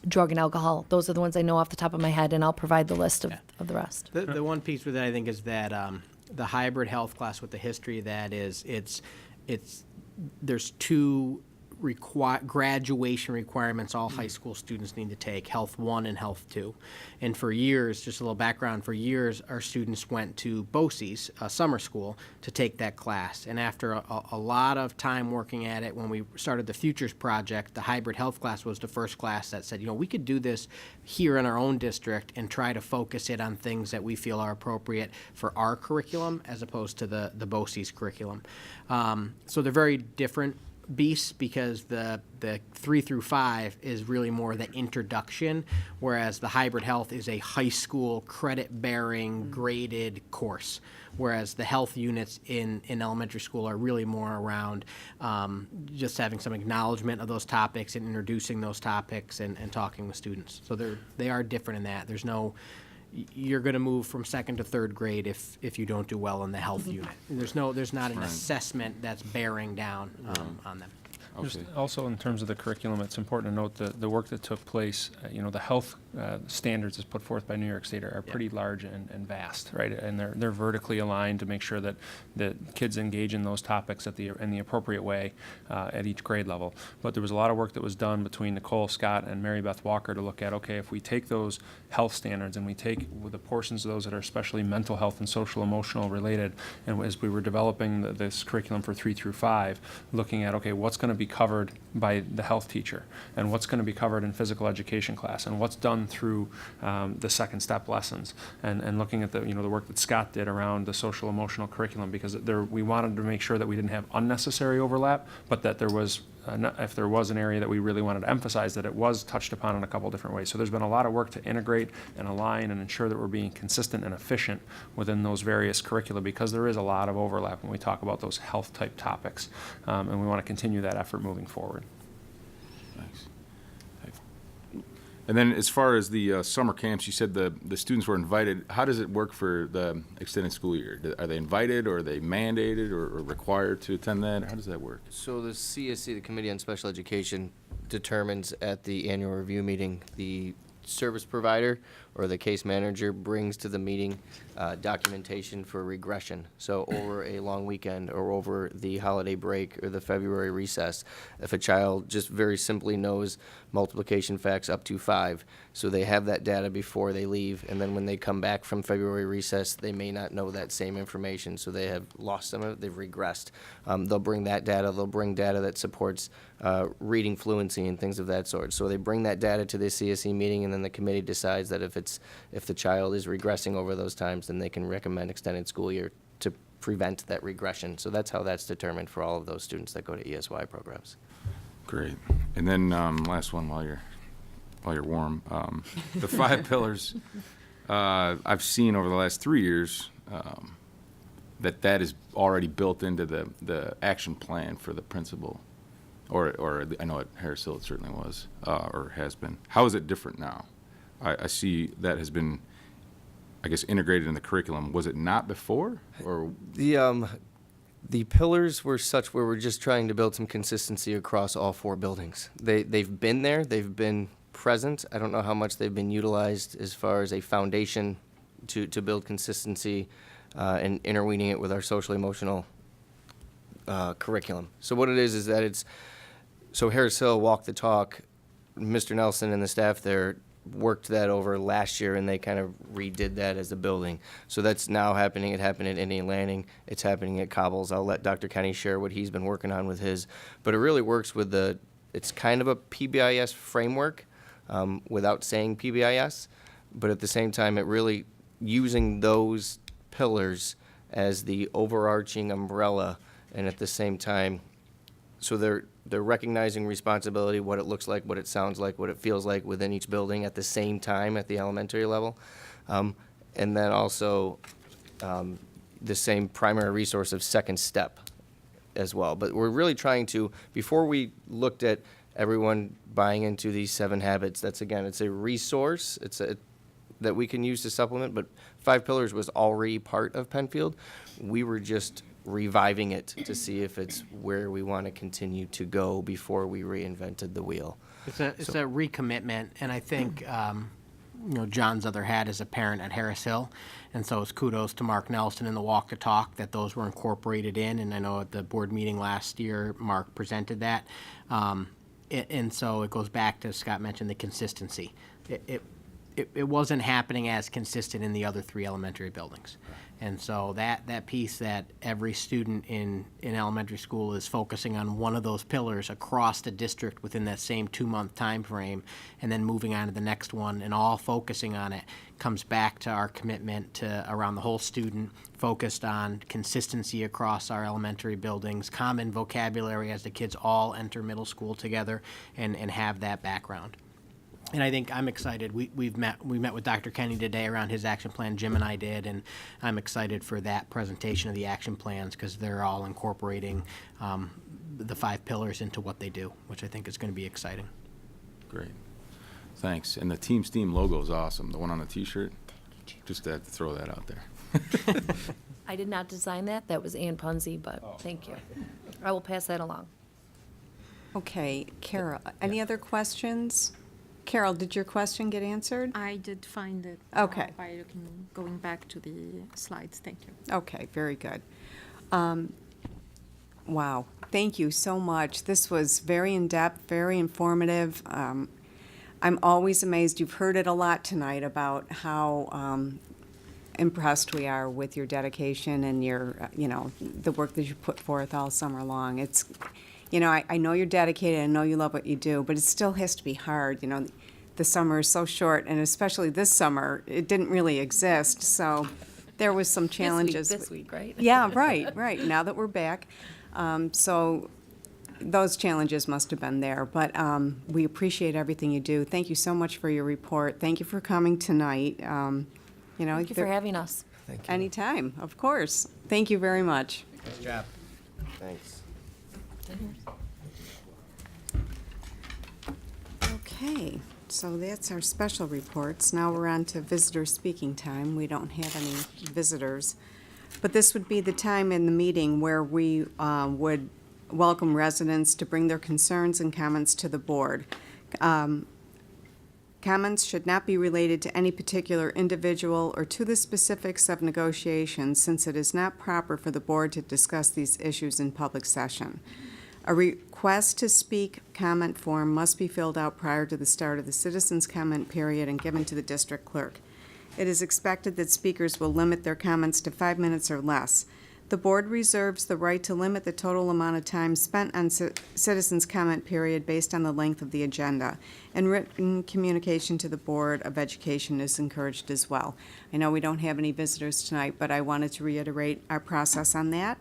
drug and alcohol. Those are the ones I know off the top of my head, and I'll provide the list of the rest. The one piece with it, I think, is that the hybrid health class with the history of that is there's 2 graduation requirements all high school students need to take, Health 1 and Health 2. And for years, just a little background, for years our students went to BOCES, summer school, to take that class. And after a lot of time working at it, when we started the Futures Project, the hybrid health class was the first class that said, we could do this here in our own district and try to focus it on things that we feel are appropriate for our curriculum as opposed to the BOCES curriculum. So they're very different beasts because the 3 through 5 is really more the introduction, whereas the hybrid health is a high school credit-bearing graded course, whereas the health units in elementary school are really more around just having some acknowledgement of those topics and introducing those topics and talking with students. So they are different in that. There's no you're going to move from 2nd to 3rd grade if you don't do well in the health unit. There's not an assessment that's bearing down on them. Just Okay. also in terms of the curriculum, it's important to note the work that took place, the health standards as put forth by New York State are pretty large and vast, right? And they're vertically aligned to make sure that kids engage in those topics in the appropriate way at each grade level. But there was a lot of work that was done between Nicole Scott and Mary Beth Walker to look at, okay, if we take those health standards and we take the portions of those that are especially mental health and social emotional related, and as we were developing this curriculum for 3 through 5, looking at, okay, what's going to be covered by the health teacher, and what's going to be covered in physical education class, and what's done through the second step lessons, and looking at the work that Scott did around the social emotional curriculum, because we wanted to make sure that we didn't have unnecessary overlap, but that there was if there was an area that we really wanted to emphasize, that it was touched upon in a couple different ways. So there's been a lot of work to integrate and align and ensure that we're being consistent and efficient within those various curricula, because there is a lot of overlap when we talk about those health type topics, and we want to continue that effort moving forward. Thanks. And then as far as the summer camps, you said the students were invited. How does it work for the extended school year? Are they invited, or are they mandated or required to attend that? How does that work? So the CSE, the Committee on Special Education, determines at the annual review meeting the service provider or the case manager brings to the meeting documentation for regression. So over a long weekend or over the holiday break or the February recess, if a child just very simply knows multiplication facts up to 5, so they have that data before they leave, and then when they come back from February recess, they may not know that same information, so they have lost some of it, they've regressed. They'll bring that data, they'll bring data that supports reading fluency and things of that sort. So they bring that data to the CSE meeting, and then the committee decides that if the child is regressing over those times, then they can recommend extended school year to prevent that regression. So that's how that's determined for all of those students that go to ESY programs. Great. And then last one while you're warm. The 5 pillars, I've seen over the last 3 years that is already built into the action plan for the principal. Or I know at Harris Hill it certainly was, or has been. How is it different now? I see that has been, I guess, integrated in the curriculum. Was it not before? Or The pillars were such where we're just trying to build some consistency across all 4 buildings. They've been there, they've been present. I don't know how much they've been utilized as far as a foundation to build consistency and interweaving it with our social emotional curriculum. So what it is that so Harris Hill Walk the Talk, Mr. Nelson and the staff there worked that over last year, and they kind of redid that as a building. So that's now happening. It happened at Indian Landing. It's happening at Cobbles. I'll let Dr. Kenny share what he's been working on with his. But it really works with it's kind of a PBIS framework without saying PBIS, but at the same time, it really using those pillars as the overarching umbrella, and at the same time, so they're recognizing responsibility, what it looks like, what it sounds like, what it feels like within each building at the same time at the elementary level. And then also the same primary resource of second step as well. But we're really trying to, before we looked at everyone buying into these 7 habits, it's a resource that we can use to supplement, but 5 Pillars was already part of Penfield. We were just reviving it to see if it's where we want to continue to go before we reinvented the wheel. It's a recommitment, and I think John's other hat is a parent at Harris Hill, and so it's kudos to Mark Nelson and the Walk the Talk that those were incorporated in. And I know at the board meeting last year, Mark presented that, and so it goes back to Scott mentioned the consistency. It wasn't happening as consistent in the other 3 elementary buildings. And so that piece that every student in elementary school is focusing on one of those pillars across the district within that same 2-month time frame, and then moving on to the next one and all focusing on it, comes back to our commitment to around the whole student, focused on consistency across our elementary buildings, common vocabulary as the kids all enter middle school together and have that background. And I think I'm excited. We met with Dr. Kenny today around his action plan. Jim and I did, and I'm excited for that presentation of the action plans because they're all incorporating the 5 pillars into what they do, which I think is going to be exciting. Great. Thanks. And the Team Steam logo is awesome. The one on the T-shirt. Just had to throw that out there. I did not design that. That was Ann Punzi, but thank you. I will pass that along. Okay, Carol, any other questions? Carol, did your question get answered? I did find it Okay. by going back to the slides. Thank you. Okay, very good. Wow, thank you so much. This was very in-depth, very informative. I'm always amazed, you've heard it a lot tonight about how impressed we are with your dedication and your, the work that you put forth all summer long. It's, I know you're dedicated, I know you love what you do, but it still has to be hard. The summer is so short, and especially this summer, it didn't really exist, so there was some challenges. This week, right? Yeah, right, now that we're back. So those challenges must have been there, but we appreciate everything you do. Thank you so much for your report. Thank you for coming tonight. Thank you for having us. Thank you. Anytime, of course. Thank you very much. Nice job. Thanks. Okay, so that's our special reports. Now we're on to visitor speaking time. We don't have any visitors. But this would be the time in the meeting where we would welcome residents to bring their concerns and comments to the board. Comments should not be related to any particular individual or to the specifics of negotiations, since it is not proper for the board to discuss these issues in public session. A request to speak comment form must be filled out prior to the start of the citizens' comment period and given to the district clerk. It is expected that speakers will limit their comments to 5 minutes or less. The board reserves the right to limit the total amount of time spent on citizens' comment period based on the length of the agenda, and written communication to the Board of Education is encouraged as well. I know we don't have any visitors tonight, but I wanted to reiterate our process on that.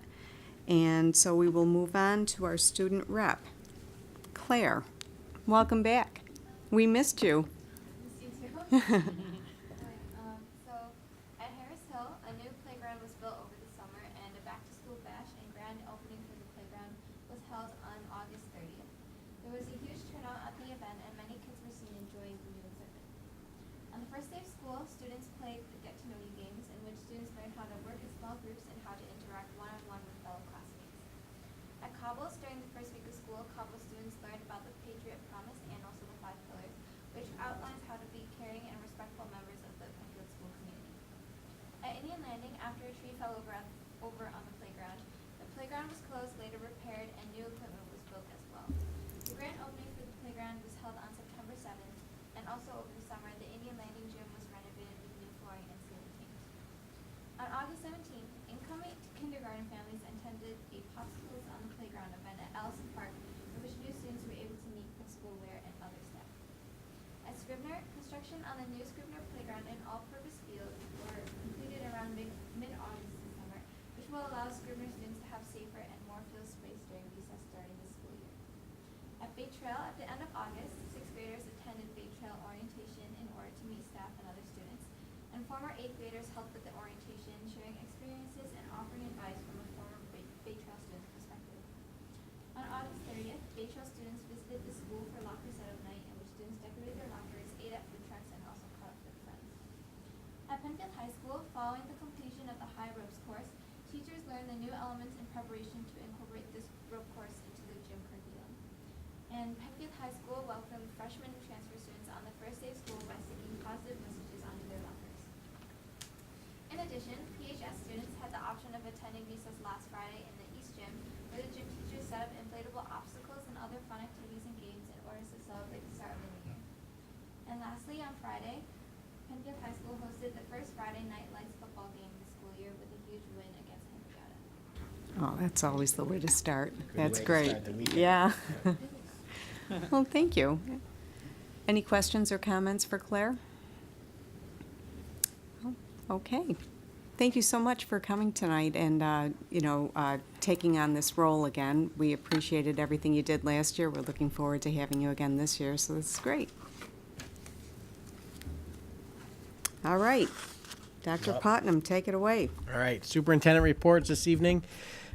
And so we will move on to our student rep. Claire, welcome back. We missed you. So at Harris Hill, a new playground was built over the summer, and a back-to-school bash and grand opening for the playground was held on August 30th. There was a huge turnout at the event, and many kids were seen enjoying the new equipment. On the first day of school, students played the get-to-know-you games, in which students learned how to work in small groups and how to interact one-on-one with fellow classmates. At Cobbles, during the first week of school, Cobbles students learned about the Patriot Promise and also the 5 Pillars, which outlines how to be caring and respectful members of the Penfield school community. At Indian Landing, after a tree fell over on the playground was closed, later repaired, and new equipment was built as well. The grand opening for the playground was held on September 7th, and also over the summer, the Indian Landing gym was renovated with new flooring and ceiling paint. On August 17th, incoming kindergarten families attended a Popsicles on the Playground event at Allison Park, in which new students were able to meet principal Ware and other staff. At Scribner, construction on the new Scribner playground and all-purpose field were completed around mid-August this summer, which will allow Scribner students to have safer and more field space during recess starting this school year. At Bay Trail, at the end of August, 6th graders attended Bay Trail orientation in order to meet staff and other students, and former 8th graders helped with the orientation, sharing experiences and offering advice from a former Bay Trail student's perspective. On August 30th, Bay Trail students visited the school for locker setup night, in which students decorated their lockers, ate at food trucks, and also caught up with friends. At Penfield High School, following the completion of the high ropes course, teachers learned the new elements in preparation to incorporate this rope course into the gym curriculum. And Penfield High School welcomed freshman and transfer students on the first day of school by sticking positive messages onto their lockers. In addition, PHS students had the option of attending recess last Friday in the East Gym, where the gym teachers set up inflatable obstacles and other fun activities and games in order to celebrate the start of the new year. And lastly, on Friday, Penfield High School hosted the first Friday Night Lights football game of the school year with a huge win against Henrietta. Oh, that's always the way to start. Good That's way to great. start the weekend. Yeah. Well, thank you. Any questions or comments for Claire? Oh, okay. Thank you so much for coming tonight and, taking on this role again. We appreciated everything you did last year. We're looking forward to having you again this year, so this is great. All right. Dr. Putnam, take it away. All right, superintendent reports this evening.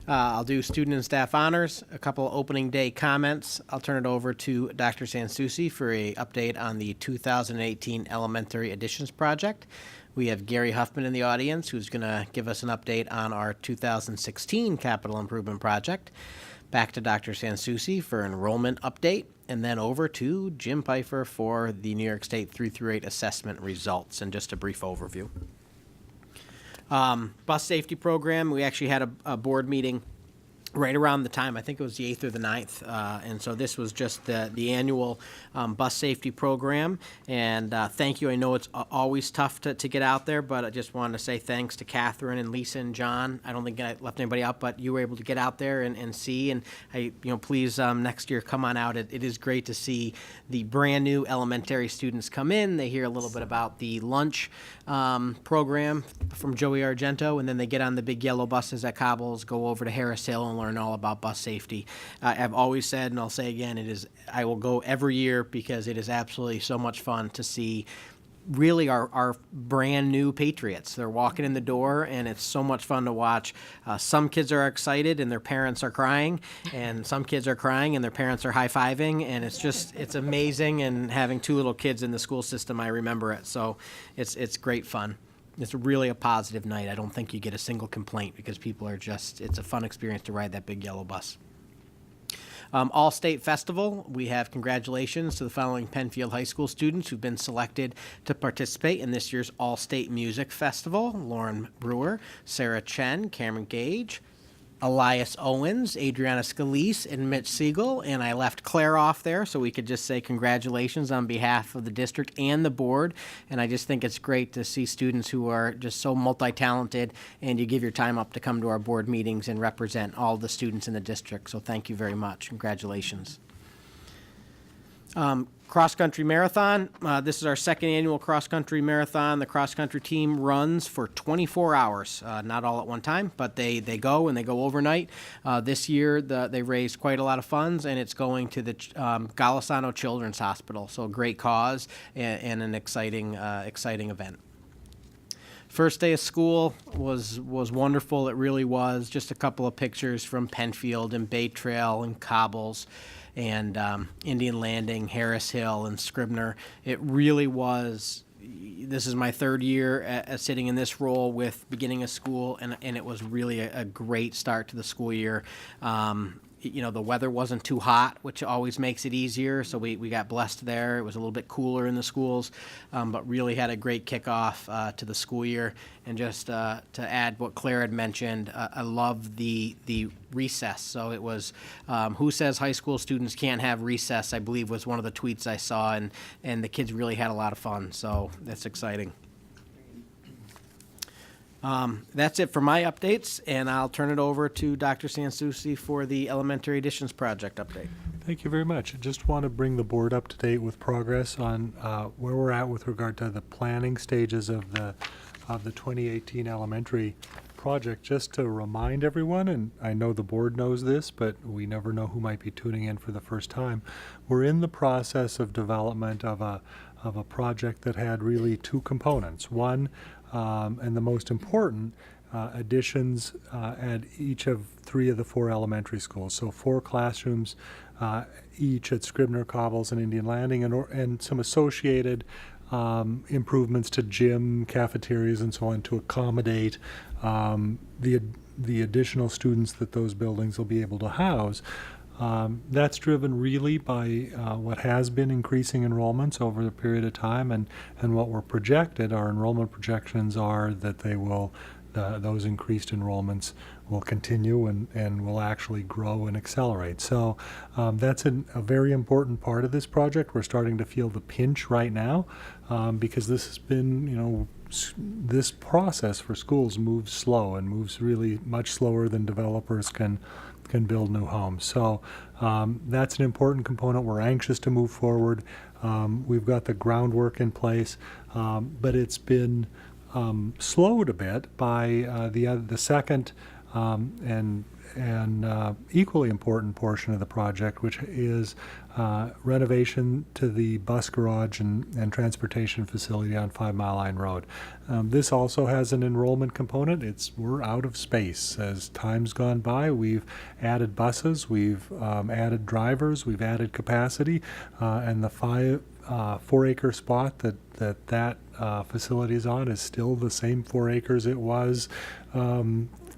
I'll do student and staff honors, a couple opening day comments. I'll turn it over to Dr. Sansucci for a update on the 2018 Elementary Additions Project. We have Gary Huffman in the audience, who's going to give us an update on our 2016 Capital Improvement Project. back to Dr. Sansucci for enrollment update, and then over to Jim Pfeiffer for the New York State 3-8 assessment results and just a brief overview. Bus safety program, we actually had a board meeting right around the time, I think it was the 8th or the 9th, and so this was just the annual bus safety program, and thank you. I know it's always tough to get out there, but I just wanted to say thanks to Catherine and Lisa and John. I don't think I left anybody out, but you were able to get out there and see, and please next year come on out. It is great to see the brand new elementary students come in. They hear a little bit about the lunch program from Joey Argento, and then they get on the big yellow buses at Cobbles, go over to Harris Hill and learn all about bus safety. I've always said, and I'll say again, I will go every year because it is absolutely so much fun to see really our brand new patriots. They're walking in the door, and it's so much fun to watch. Some kids are excited and their parents are crying, and some kids are crying and their parents are high-fiving, and it's amazing. And having two little kids in the school system, I remember it. So it's great fun. It's really a positive night. I don't think you get a single complaint because people are it's a fun experience to ride that big yellow bus. All-State Festival, we have congratulations to the following Penfield High School students who've been selected to participate in this year's All-State Music Festival. Lauren Brewer, Sarah Chen, Cameron Gage, Elias Owens, Adriana Scalise, and Mitch Siegel, and I left Claire off there so we could just say congratulations on behalf of the district and the board, and I just think it's great to see students who are just so multi-talented, and you give your time up to come to our board meetings and represent all the students in the district, so thank you very much. Congratulations. Cross-country marathon. This is our second annual cross-country marathon. The cross-country team runs for 24 hours, not all at one time, but they go and they go overnight. This year, they raised quite a lot of funds, and it's going to the Golisano Children's Hospital. So a great cause and an exciting event. First day of school was wonderful. It really was. Just a couple of pictures from Penfield and Bay Trail and Cobbles and Indian Landing, Harris Hill, and Scribner. It really was. This is my third year sitting in this role with beginning of school, and it was really a great start to the school year. The weather wasn't too hot, which always makes it easier, so we got blessed there. It was a little bit cooler in the schools, but really had a great kickoff to the school year. And just to add what Claire had mentioned, I love the recess. So it was, who says high school students can't have recess, I believe was one of the tweets I saw, and the kids really had a lot of fun, so that's exciting. That's it for my updates, and I'll turn it over to Dr. Sansucci for the Elementary Additions Project update. Thank you very much. I just want to bring the board up to date with progress on where we're at with regard to the planning stages of the 2018 elementary project. Just to remind everyone, and I know the board knows this, but we never know who might be tuning in for the first time. We're in the process of development of a project that had really two components. One, and the most important, additions at each of 3 of the 4 elementary schools. So 4 classrooms each at Scribner, Cobbles, and Indian Landing, and some associated improvements to gym, cafeterias, and so on to accommodate the additional students that those buildings will be able to house. That's driven really by what has been increasing enrollments over the period of time, and what we're projected, our enrollment projections are that those increased enrollments will continue and will actually grow and accelerate. So that's a very important part of this project. We're starting to feel the pinch right now because this has been, this process for schools moves slow and moves really much slower than developers can build new homes. So that's an important component. We're anxious to move forward. We've got the groundwork in place, but it's been slowed a bit by the second and equally important portion of the project, which is renovation to the bus garage and transportation facility on 5 Mile Line Road. This also has an enrollment component. We're out of space. As time's gone by, we've added buses, we've added drivers, we've added capacity, and the 4-acre spot that facility is on is still the same 4 acres it was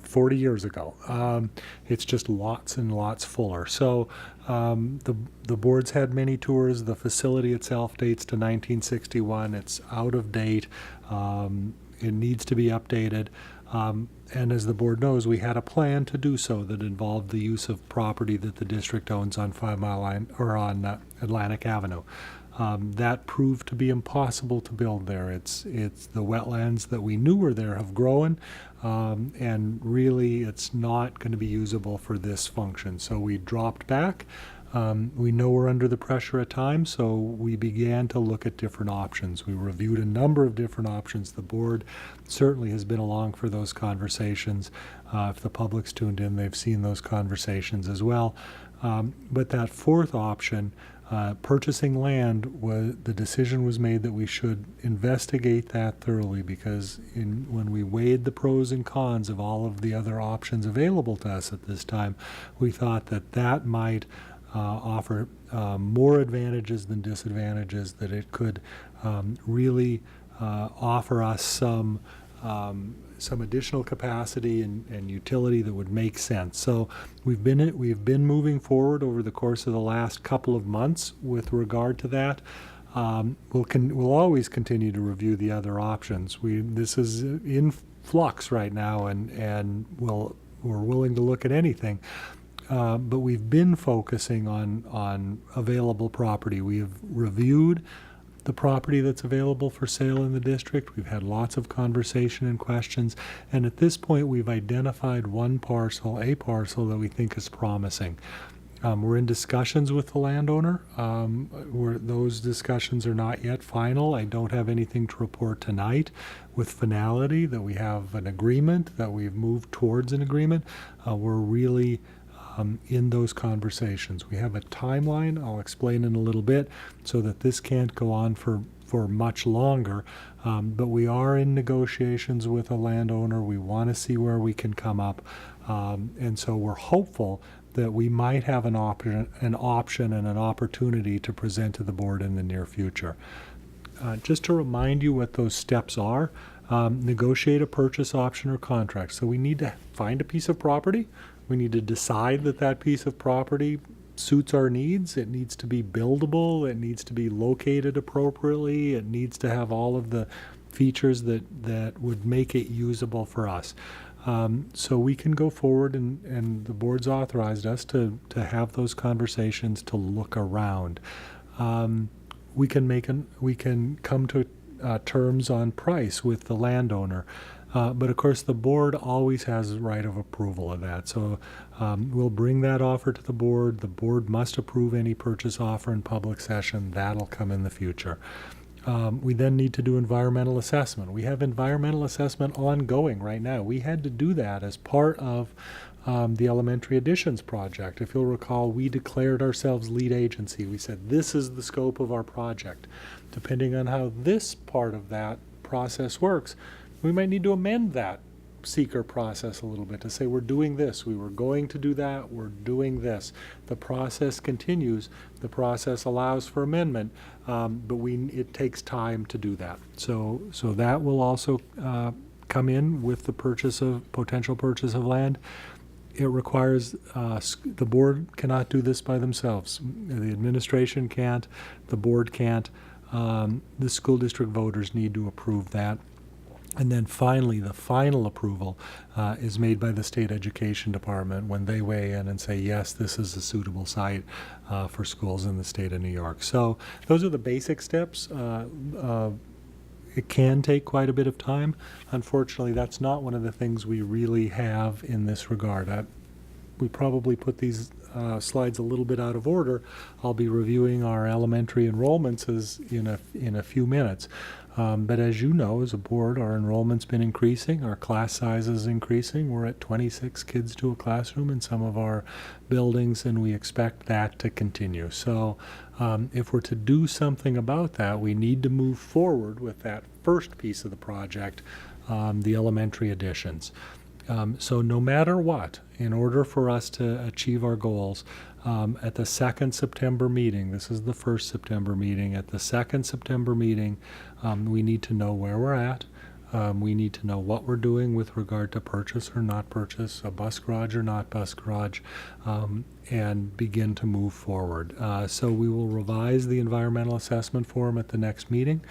40 years ago. It's just lots and lots fuller. So the board's had many tours. The facility itself dates to 1961. It's out of date. It needs to be updated. And as the board knows, we had a plan to do so that involved the use of property that the district owns on 5 Mile Line or on Atlantic Avenue. That proved to be impossible to build there. It's the wetlands that we knew were there have grown, and really it's not going to be usable for this function. So we dropped back. We know we're under the pressure at times, so we began to look at different options. We reviewed a number of different options. The board certainly has been along for those conversations. If the public's tuned in, they've seen those conversations as well. But that fourth option, purchasing land, the decision was made that we should investigate that thoroughly, because when we weighed the pros and cons of all of the other options available to us at this time, we thought that might offer more advantages than disadvantages, that it could really offer us some additional capacity and utility that would make sense. So we've been moving forward over the course of the last couple of months with regard to that. We'll always continue to review the other options. This is in flux right now, and we're willing to look at anything. But we've been focusing on available property. We have reviewed the property that's available for sale in the district. We've had lots of conversation and questions, and at this point we've identified a parcel that we think is promising. We're in discussions with the landowner. Those discussions are not yet final. I don't have anything to report tonight with finality that we have an agreement, that we've moved towards an agreement. We're really in those conversations. We have a timeline, I'll explain in a little bit, so that this can't go on for much longer. But we are in negotiations with a landowner. We want to see where we can come up. And so we're hopeful that we might have an option and an opportunity to present to the board in the near future. Just to remind you what those steps are, negotiate a purchase option or contract. So we need to find a piece of property. We need to decide that piece of property suits our needs. It needs to be buildable. It needs to be located appropriately. It needs to have all of the features that would make it usable for us. So we can go forward, and the board's authorized us to have those conversations, to look around. We can come to terms on price with the landowner. But of course, the board always has the right of approval of that. So we'll bring that offer to the board. The board must approve any purchase offer in public session. That'll come in the future. We then need to do environmental assessment. We have environmental assessment ongoing right now. We had to do that as part of the elementary additions project. If you'll recall, we declared ourselves lead agency. We said, this is the scope of our project. Depending on how this part of that process works, we might need to amend that seeker process a little bit to say, we're doing this, we were going to do that, we're doing this. The process continues. The process allows for amendment, but it takes time to do that. So that will also come in with the potential purchase of land. It requires, the board cannot do this by themselves. The administration can't, the board can't. The school district voters need to approve that. And then finally, the final approval is made by the state education department when they weigh in and say, yes, this is a suitable site for schools in the state of New York. So those are the basic steps. It can take quite a bit of time. Unfortunately, that's not one of the things we really have in this regard. We probably put these slides a little bit out of order. I'll be reviewing our elementary enrollments in a few minutes. But as you know, as a board, our enrollment's been increasing, our class size is increasing. We're at 26 kids to a classroom in some of our buildings, and we expect that to continue. So if we're to do something about that, we need to move forward with that first piece of the project, the elementary additions. So no matter what, in order for us to achieve our goals, at the second September meeting, this is the first September meeting, at the second September meeting, we need to know where we're at. We need to know what we're doing with regard to purchase or not purchase, a bus garage or not bus garage, and begin to move forward. So we will revise the environmental assessment form at the next meeting.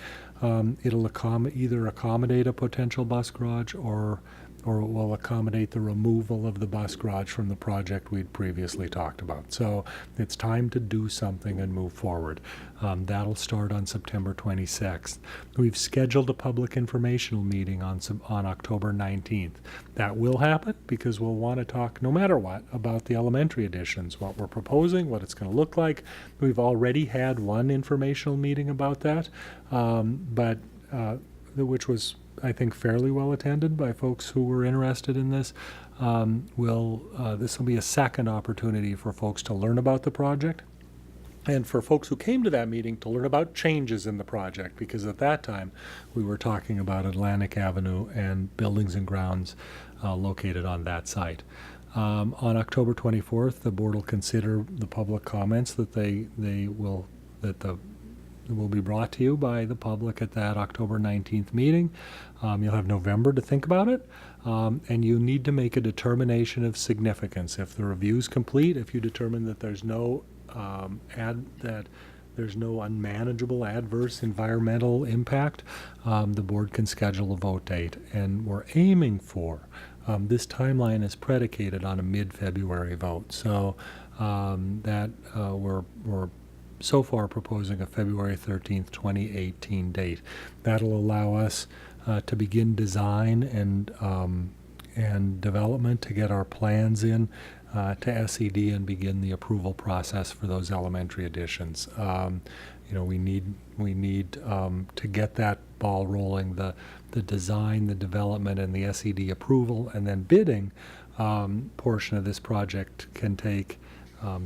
It'll either accommodate a potential bus garage or it will accommodate the removal of the bus garage from the project we'd previously talked about. So it's time to do something and move forward. That'll start on September 26th. We've scheduled a public informational meeting on October 19th. That will happen because we'll want to talk, no matter what, about the elementary additions, what we're proposing, what it's going to look like. We've already had one informational meeting about that, which was, I think, fairly well attended by folks who were interested in this. This will be a second opportunity for folks to learn about the project and for folks who came to that meeting to learn about changes in the project, because at that time we were talking about Atlantic Avenue and buildings and grounds located on that site. On October 24th, the board will consider the public comments that will be brought to you by the public at that October 19th meeting. You'll have November to think about it, and you need to make a determination of significance. If the review's complete, if you determine that there's no unmanageable adverse environmental impact, the board can schedule a vote date. And we're aiming for, this timeline is predicated on a mid-February vote. So we're so far proposing a February 13th, 2018 date. That'll allow us to begin design and development, to get our plans in to SED and begin the approval process for those elementary additions. We need to get that ball rolling, the design, the development, and the SED approval, and then bidding portion of this project can take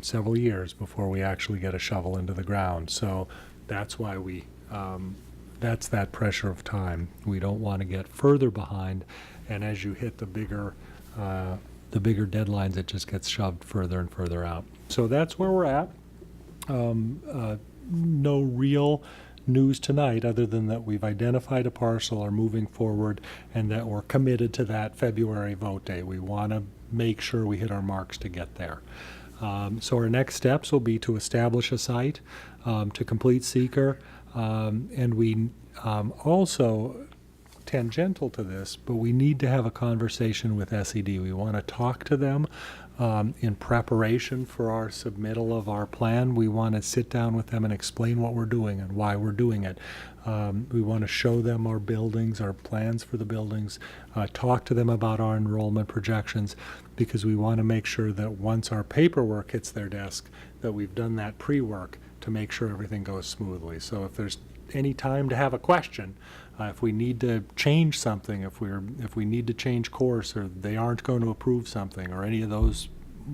several years before we actually get a shovel into the ground. So that's why that's that pressure of time. We don't want to get further behind, and as you hit the bigger deadlines, it just gets shoved further and further out. So that's where we're at. No real news tonight other than that we've identified a parcel, are moving forward, and that we're committed to that February vote date. We want to make sure we hit our marks to get there. So our next steps will be to establish a site, to complete seeker, and we also, tangential to this, but we need to have a conversation with SED. We want to talk to them in preparation for our submittal of our plan. We want to sit down with them and explain what we're doing and why we're doing it. We want to show them our buildings, our plans for the buildings, talk to them about our enrollment projections, because we want to make sure that once our paperwork hits their desk, that we've done that pre-work to make sure everything goes smoothly. So if there's any time to have a question, if we need to change something, if we need to change course, or they aren't going to approve something, or any of those,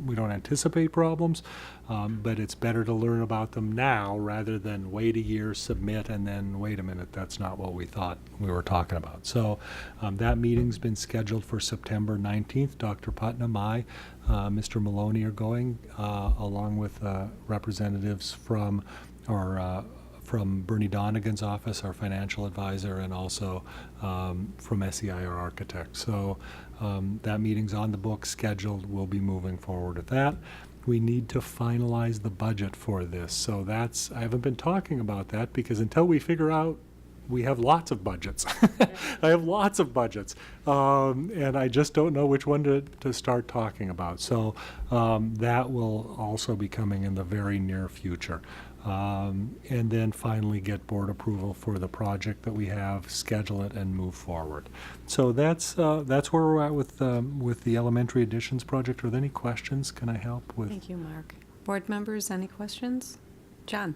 we don't anticipate problems, but it's better to learn about them now rather than wait a year, submit, and then wait a minute, that's not what we thought we were talking about. So that meeting's been scheduled for September 19th. Dr. Putnam, Mr. Maloney are going, along with representatives from Bernie Donegan's office, our financial advisor, and also from SEI, our architect. So that meeting's on the book, scheduled. We'll be moving forward with that. We need to finalize the budget for this. So I haven't been talking about that because until we figure out, we have lots of budgets. I have lots of budgets, and I just don't know which one to start talking about. So that will also be coming in the very near future. And then finally get board approval for the project that we have, schedule it, and move forward. So that's where we're at with the elementary additions project. Are there any questions? Can I help with? Thank you, Mark. Board members, any questions? John?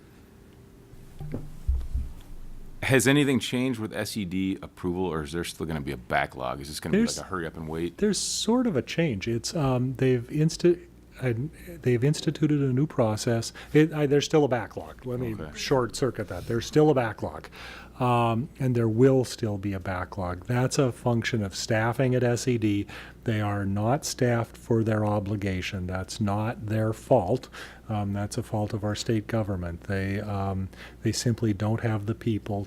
Has anything changed with SED approval, or is there still going to be a backlog? Is this going to be like a hurry up and wait? There's sort of a change. It's they've instituted a new process. There's still a backlog. Let me short circuit that. There's still a backlog, and there will still be a backlog. That's a function of staffing at SED. They are not staffed for their obligation. That's not their fault. That's a fault of our state government. They simply don't have the people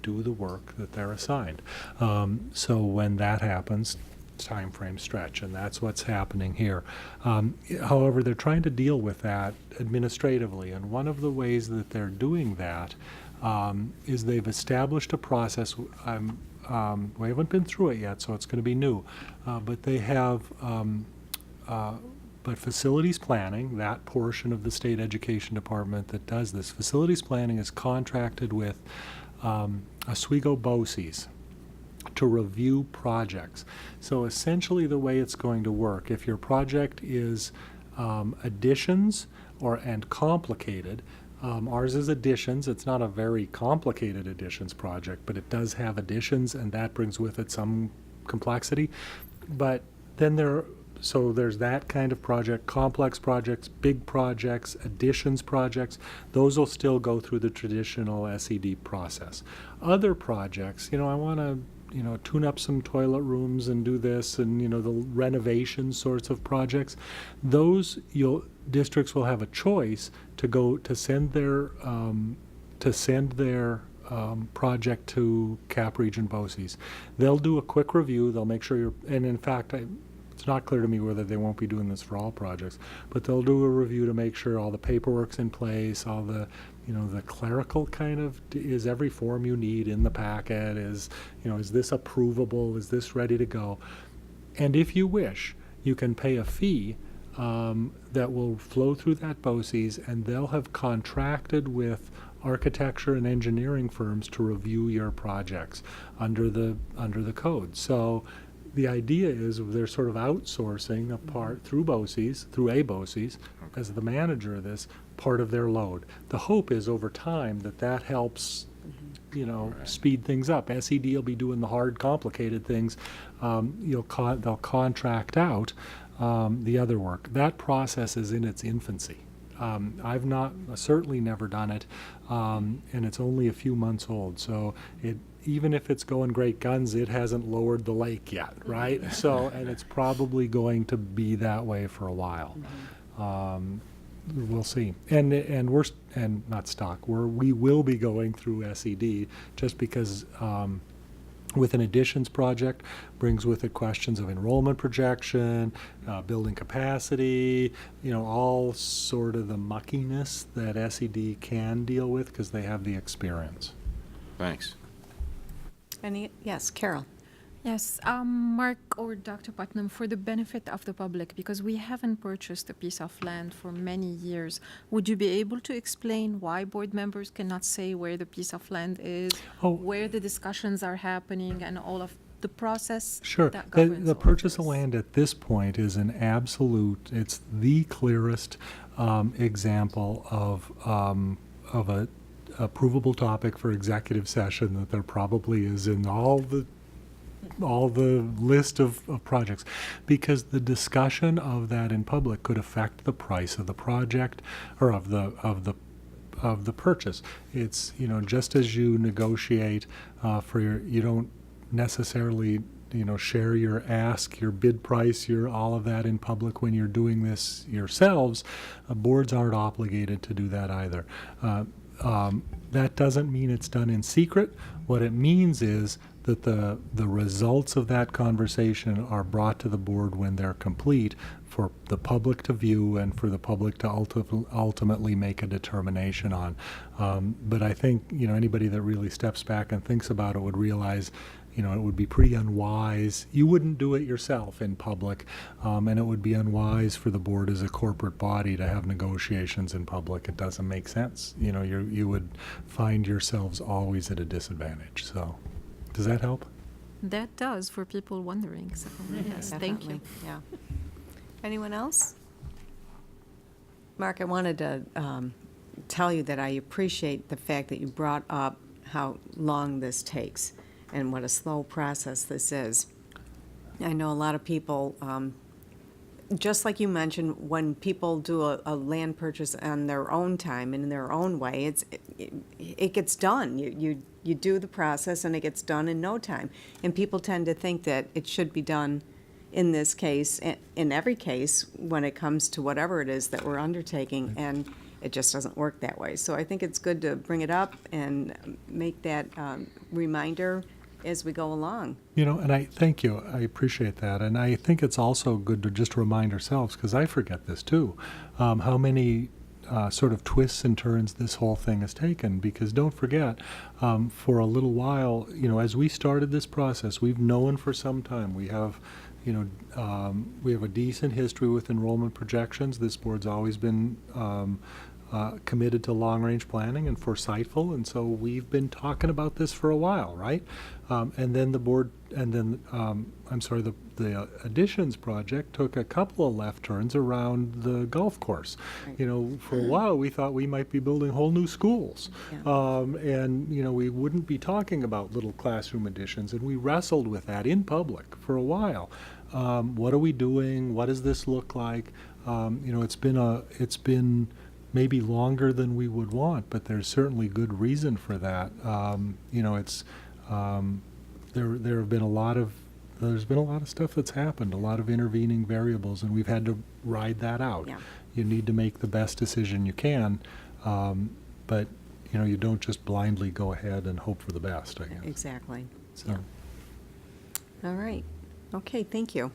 do the work that they're assigned. So when that happens, time frame stretch, and that's what's happening here. However, they're trying to deal with that administratively, and one of the ways that they're doing that is they've established a process. We haven't been through it yet, so it's going to be new, but they have but facilities planning, that portion of the state education department that does this, facilities planning is contracted with Oswego BOCES to review projects. So essentially the way it's going to work, if your project is additions and complicated, ours is additions. It's not a very complicated additions project, but it does have additions, and that brings with it some complexity. But then there's that kind of project, complex projects, big projects, additions projects. Those will still go through the traditional SED process. Other projects, I want to tune up some toilet rooms and do this, and the renovation sorts of projects. Those districts will have a choice to send their project to Cap Region BOCES. They'll do a quick review. They'll make sure and in fact, it's not clear to me whether they won't be doing this for all projects, but they'll do a review to make sure all the paperwork's in place, all the the clerical kind of, is every form you need in the packet, is this approvable, is this ready to go? And if you wish, you can pay a fee that will flow through that BOCES, and they'll have contracted with architecture and engineering firms to review your projects under the code. So the idea is they're sort of outsourcing a part through BOCES, as the manager of this, part of their load. The hope is over time that helps, speed things up. SED will be doing the hard, complicated things. They'll contract out the other work. That process is in its infancy. I've certainly never done it, and it's only a few months old. So even if it's going great guns, it hasn't lowered the lake yet, right? So, and it's probably going to be that way for a while. We'll see. And we will be going through SED just because with an additions project brings with it questions of enrollment projection, building capacity, all sort of the muckiness that SED can deal with because they have the experience. Thanks. Yes, Carol. Yes, Mark or Dr. Putnam, for the benefit of the public, because we haven't purchased a piece of land for many years, would you be able to explain why board members cannot say where the piece of land is, where the discussions are happening, and all of the process Sure. that governs The all purchase of this? land at this point is it's the clearest example of a approvable topic for executive session that there probably is in all the list of projects, because the discussion of that in public could affect the price of the project or of the purchase. It's just as you negotiate you don't necessarily share your ask, your bid price, all of that in public when you're doing this yourselves. Boards aren't obligated to do that either. That doesn't mean it's done in secret. What it means is that the results of that conversation are brought to the board when they're complete for the public to view and for the public to ultimately make a determination on. But I think anybody that really steps back and thinks about it would realize it would be pretty unwise. You wouldn't do it yourself in public, and it would be unwise for the board as a corporate body to have negotiations in public. It doesn't make sense. You would find yourselves always at a disadvantage. So, does that help? That does, for people wondering. So, yes, thank you. Definitely, yeah. Anyone else? Mark, I wanted to tell you that I appreciate the fact that you brought up how long this takes and what a slow process this is. I know a lot of people, just like you mentioned, when people do a land purchase on their own time and in their own way, it gets done. You do the process and it gets done in no time. And people tend to think that it should be done in this case, in every case, when it comes to whatever it is that we're undertaking. And it just doesn't work that way. So I think it's good to bring it up and make that reminder as we go along. You know, and I thank you. I appreciate that. And I think it's also good to just remind ourselves, because I forget this too, how many sort of twists and turns this whole thing has taken. Because don't forget, for a little while, you know, as we started this process, we've known for some time we have, you know, we have a decent history with enrollment projections. This board's always been committed to long-range planning and foresightful, and so we've been talking about this for a while, right? And then the board, and then, I'm sorry, the additions project took a couple of left turns around the golf course. Right. You know, for a while, we thought we might be building whole new schools. And, you know, we wouldn't be talking about little classroom additions, and we wrestled with that in public for a while. What are we doing? What does this look like? You know, it's been maybe longer than we would want, but there's certainly good reason for that. You know, it's there have been there's been a lot of stuff that's happened, a lot of intervening variables, and we've had to ride that out. Yeah. You need to make the best decision you can, but you know, you don't just blindly go ahead and hope for the best, I guess. Exactly. So. All right. Okay, thank you.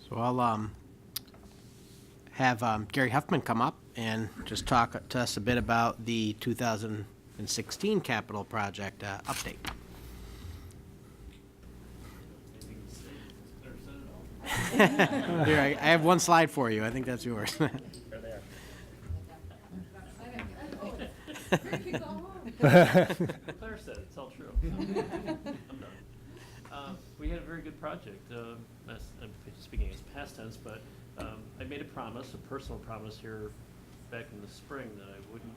So I'll have Gary Huffman come up and just talk to us a bit about the 2016 capital project update. Here, I have one slide for you. I think that's yours. There they are. Claire said it's all true. I'm done. We had a very good project. I'm speaking as past tense, but I made a promise, a personal promise here back in the spring, that I wouldn't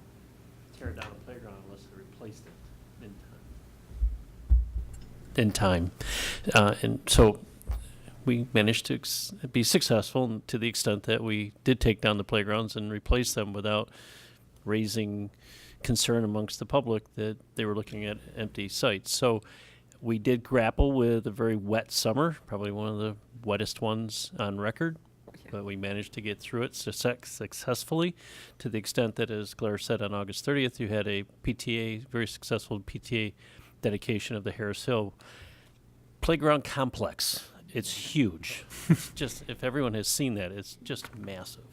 tear down a playground unless I replaced it in time. And so we managed to be successful to the extent that we did take down the playgrounds and replace them without raising concern amongst the public that they were looking at empty sites. So we did grapple with a very wet summer, probably one of the wettest ones on record, but we managed to get through it successfully, to the extent that, as Claire said, on August 30th, you had a PTA, very successful PTA dedication of the Harris Hill Playground Complex. It's huge. It's just, if everyone has seen that, it's just massive.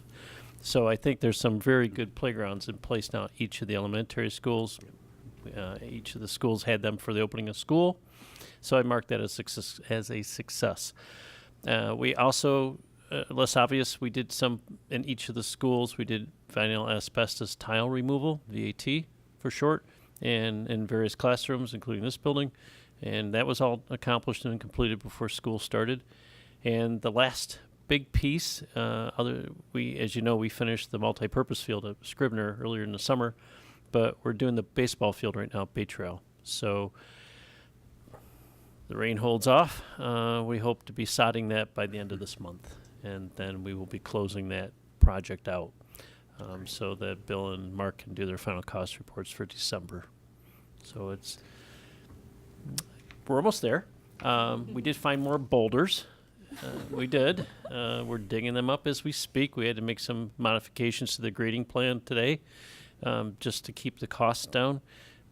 So I think there's some very good playgrounds in place now at each of the elementary schools. Each of the schools had them for the opening of school. So I marked that as a success. We also, less obvious, we did some, in each of the schools, we did vinyl asbestos tile removal, VAT for short, and in various classrooms, including this building. And that was all accomplished and completed before school started. And the last big piece, as you know, we finished the multi-purpose field at Scribner earlier in the summer, but we're doing the baseball field right now at Bay Trail. So the rain holds off. We hope to be sodding that by the end of this month, and then we will be closing that project out so that Bill and Mark can do their final cost reports for December. So we're almost there. We did find more boulders. We did. We're digging them up as we speak. We had to make some modifications to the grading plan today just to keep the costs down.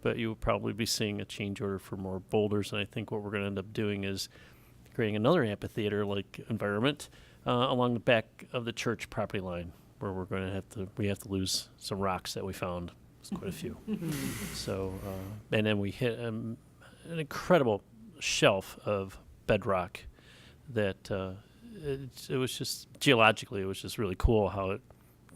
But you will probably be seeing a change order for more boulders. And I think what we're going to end up doing is creating another amphitheater-like environment along the back of the church property line, where we're going to have to lose some rocks that we found. It's quite a few. So, and then we hit an incredible shelf of bedrock that it was just, geologically, it was just really cool how it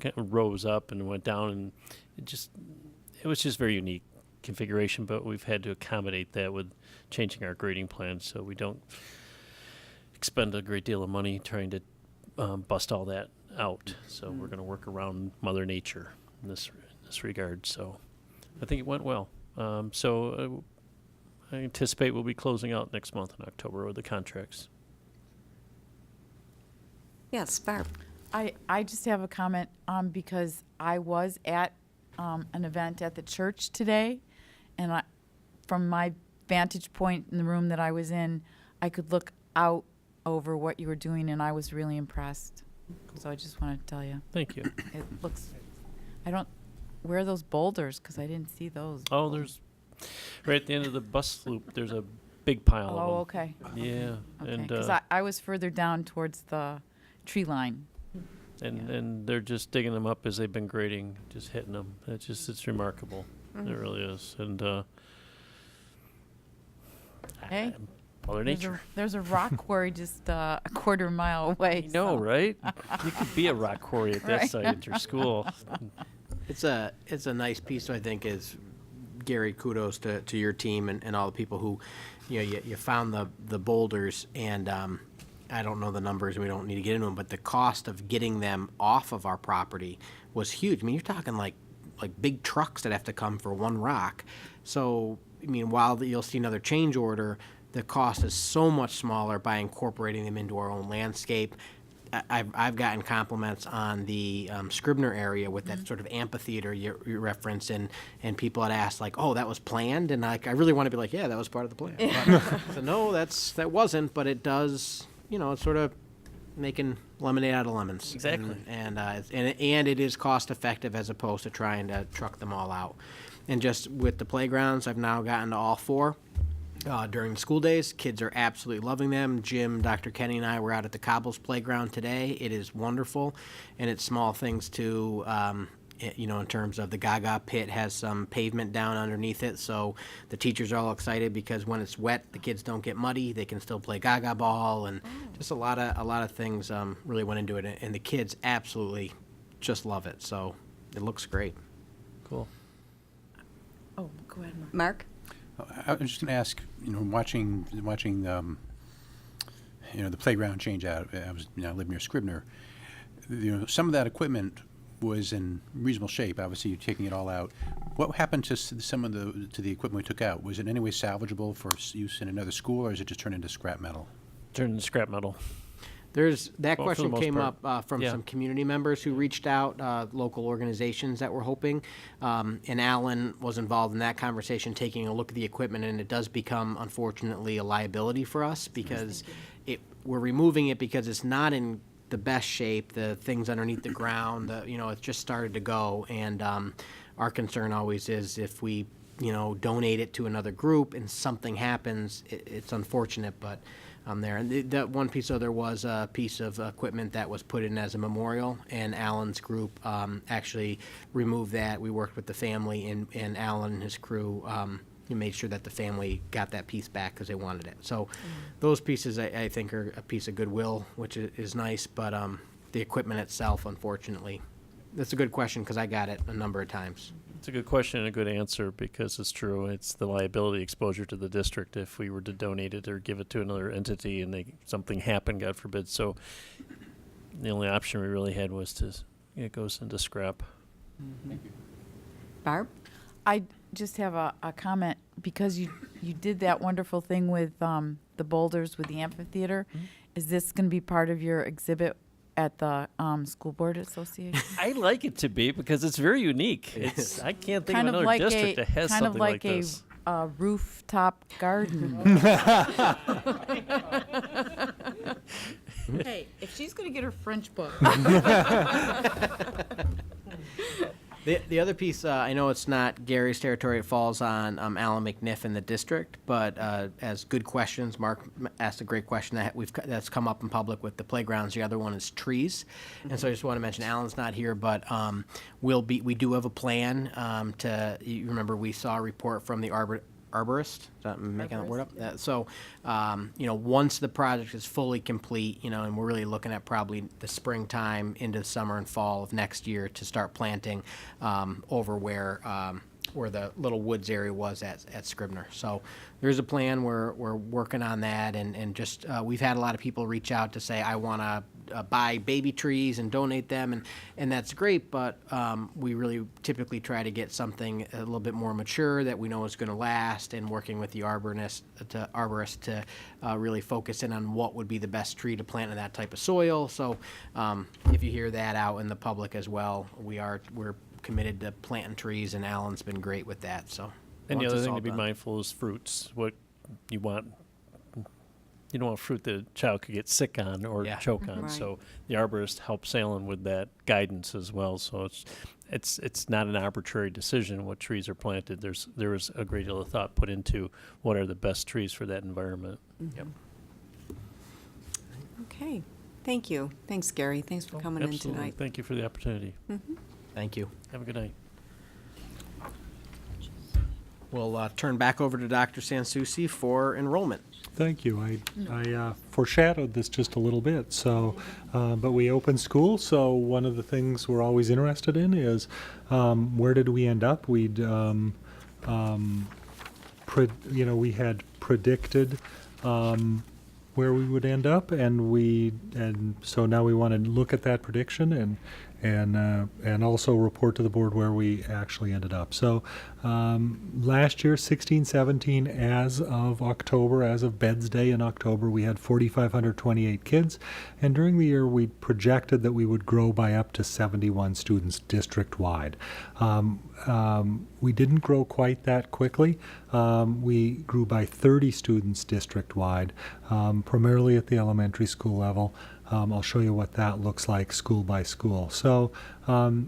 kind of rose up and went down, and it was just very unique configuration, but we've had to accommodate that with changing our grading plan so we don't expend a great deal of money trying to bust all that out. So we're going to work around Mother Nature in this regard. So I think it went well. I anticipate we'll be closing out next month in October with the contracts. Yes, Barb. I just have a comment because I was at an event at the church today, and from my vantage point in the room that I was in, I could look out over what you were doing, and I was really impressed. So I just wanted to tell you. Thank you. It looks where are those boulders? Because I didn't see those. Oh, there's, right at the end of the bus loop, there's a big pile of them. Oh, okay. Yeah, Okay, and, because I was further down towards the tree line. and they're just digging them up as they've been grading, just hitting them. It's remarkable. It really is. And, Hey, Mother Nature. There's a rock quarry just a quarter mile away. I know, right? You could be a rock quarry at that Right. site at your school. It's a nice piece, I think, is, Gary, kudos to your team and all the people who, you found the boulders, and I don't know the numbers, and we don't need to get into them, but the cost of getting them off of our property was huge. I mean, you're talking like big trucks that have to come for one rock. So, I mean, while you'll see another change order, the cost is so much smaller by incorporating them into our own landscape. I've gotten compliments on the Scribner area with that sort of amphitheater you referenced, and people had asked like, "Oh, that was planned," and I really want to be like, "Yeah, that was part of the plan." But, so no, that wasn't, but it does. It's sort of making lemonade out of lemons. Exactly. And it is cost effective as opposed to trying to truck them all out. And just with the playgrounds, I've now gotten to all 4. During the school days, kids are absolutely loving them. Jim, Dr. Kenny, and I were out at the Cobbles playground today. It is wonderful, and it's small things too. In terms of the Gaga pit has some pavement down underneath it, so the teachers are all excited because when it's wet, the kids don't get muddy. They can still play Gaga ball, and just a lot of things really went into it, and the kids absolutely just love it. So it looks great. Cool. Oh, go ahead, Mark. Mark? I was just going to ask, watching the playground change out. I live near Scribner. Some of that equipment was in reasonable shape. Obviously, you're taking it all out. What happened to some of the equipment we took out? Was it in any way salvageable for use in another school, or is it just turned into scrap metal? Turned into scrap metal. That Well, for the question most came part. up from Yeah. some community members who reached out, local organizations that were hoping. And Alan was involved in that conversation, taking a look at the equipment, and it does become, unfortunately, a liability for us because we're removing it because it's not in the best shape. The things underneath the ground, it's just started to go. And our concern always is if we, donate it to another group and something happens, it's unfortunate, but there. And that one piece, there was a piece of equipment that was put in as a memorial, and Alan's group actually removed that. We worked with the family, and Alan and his crew made sure that the family got that piece back because they wanted it. So those pieces, I think, are a piece of goodwill, which is nice, but the equipment itself, unfortunately. That's a good question because I got it a number of times. It's a good question and a good answer because it's true. It's the liability exposure to the district if we were to donate it or give it to another entity and something happened, God forbid. So the only option we really had was it goes into scrap. Thank you. Barb? I just have a comment because you did that wonderful thing with the boulders with the amphitheater. Is this going to be part of your exhibit at the School Board Association? I like it to be because it's very unique. I can't think of another district that has something like this. A rooftop garden. Hey, if she's going to get her French book. The other piece, I know it's not Gary's territory, it falls on Alan McNiff in the district, but as good questions, Mark asked a great question that's come up in public with the playgrounds. The other one is trees. And so I just want to mention, Alan's not here, but we do have a plan you remember we saw a report from the arborist. Is that making that word up? So, once the project is fully complete, and we're really looking at probably the springtime into the summer and fall of next year to start planting over where the little woods area was at Scribner. So there's a plan. We're working on that, and just we've had a lot of people reach out to say, I want to buy baby trees and donate them, and that's great, but we really typically try to get something a little bit more mature that we know is going to last, and working with the arborist to really focus in on what would be the best tree to plant in that type of soil. So if you hear that out in the public as well, we're committed to planting trees, and Alan's been great with that. So, and the once other it's thing all to be done. mindful is fruits. What you want, you don't want fruit that a child could get sick on or choke on. Right. So the arborist helps Alan with that guidance as well. So it's not an arbitrary decision what trees are planted. There was a great deal of thought put into what are the best trees for that environment. Yep. Okay, thank you. Thanks, Gary. Thanks for coming in Absolutely. tonight. Thank you for the opportunity. Thank you. Have a good night. We'll turn back over to Dr. Sansucci for enrollment. Thank you. I foreshadowed this just a little bit. So, but we opened school. So one of the things we're always interested in is where did we end up? We had predicted where we would end up, and so now we want to look at that prediction and also report to the board where we actually ended up. So last year, 16-17, as of October, as of Beds Day in October, we had 4,528 kids, and during the year we projected that we would grow by up to 71 students district-wide. We didn't grow quite that quickly. We grew by 30 students district-wide, primarily at the elementary school level. I'll show you what that looks like school by school. So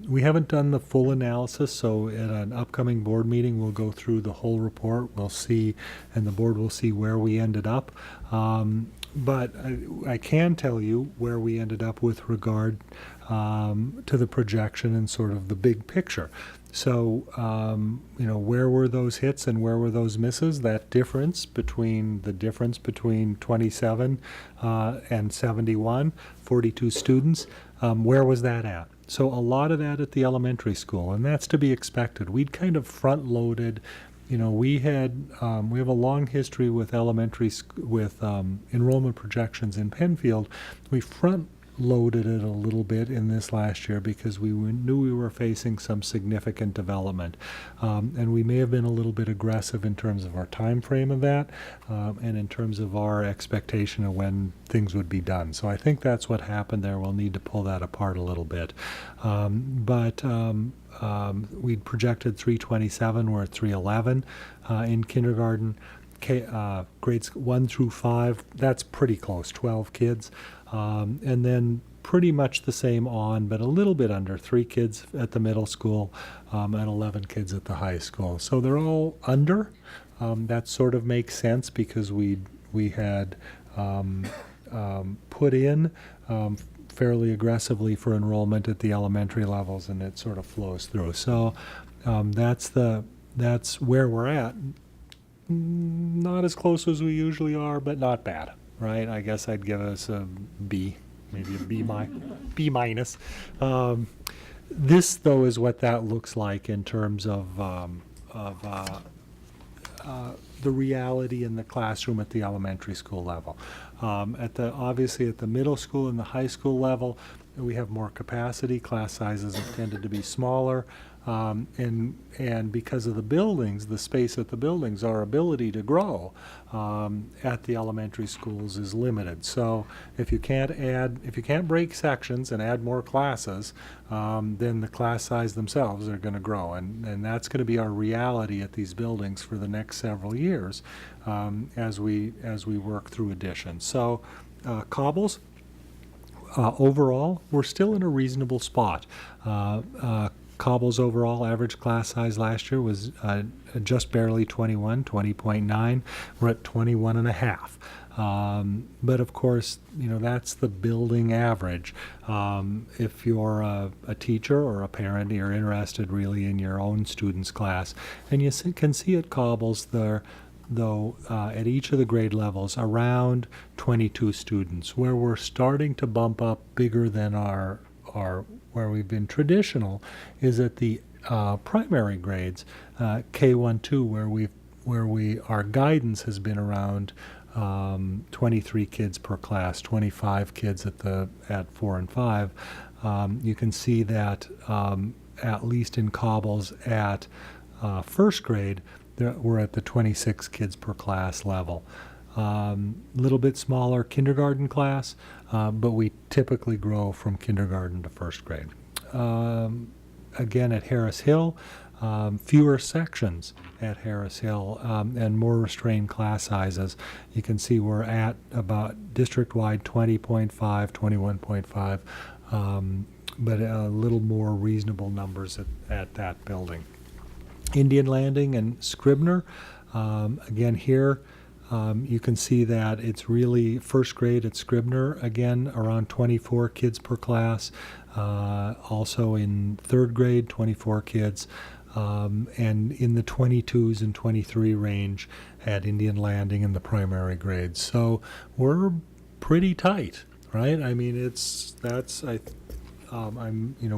we haven't done the full analysis, so at an upcoming board meeting we'll go through the whole report. We'll see, and the board will see where we ended up. But I can tell you where we ended up with regard to the projection and sort of the big picture. So, where were those hits and where were those misses? That difference between 27 and 71, 42 students, where was that at? So a lot of that at the elementary school, and that's to be expected. We'd kind of front-loaded. We have a long history with enrollment projections in Penfield. We front-loaded it a little bit in this last year because we knew we were facing some significant development, and we may have been a little bit aggressive in terms of our time frame of that, and in terms of our expectation of when things would be done. So I think that's what happened there. We'll need to pull that apart a little bit, we'd projected 327, we're at 311 in kindergarten. Grades 1 through 5, that's pretty close, 12 kids. And then pretty much the same on, but a little bit under, 3 kids at the middle school and 11 kids at the high school. So they're all under. That sort of makes sense because we had put in fairly aggressively for enrollment at the elementary levels, and it sort of flows through. So that's where we're at. Not as close as we usually are, but not bad, right? I guess I'd give us a B, maybe a B minus. This, though, is what that looks like in terms of the reality in the classroom at the elementary school level. Obviously at the middle school and the high school level, we have more capacity. Class sizes have tended to be smaller. And because of the buildings, the space at the buildings, our ability to grow at the elementary schools is limited. So if you can't break sections and add more classes, then the class size themselves are going to grow, and that's going to be our reality at these buildings for the next several years as we work through additions. So Cobbles. Overall, we're still in a reasonable spot. Cobble's overall average class size last year was just barely 20.9. We're at 21.5. But of course, that's the building average. If you're a teacher or a parent, you're interested really in your own student's class, and you can see at Cobble's there, though, at each of the grade levels, around 22 students. Where we're starting to bump up bigger than our where we've been traditional is at the primary grades, K1-2, where our guidance has been around 23 kids per class, 25 kids at 4 and 5. You can see that at least in Cobbles at first grade, we're at the 26 kids per class level. Little bit smaller kindergarten class, but we typically grow from kindergarten to first grade. Again, at Harris Hill, fewer sections at Harris Hill and more restrained class sizes. You can see we're at about district-wide 20.5, 21.5 but a little more reasonable numbers at that building. Indian Landing and Scribner, again here, you can see that it's really first grade at Scribner, again, around 24 kids per class. Also in third grade, 24 kids. And in the 22s and 23 range at Indian Landing in the primary grades. So we're pretty tight, right? I mean,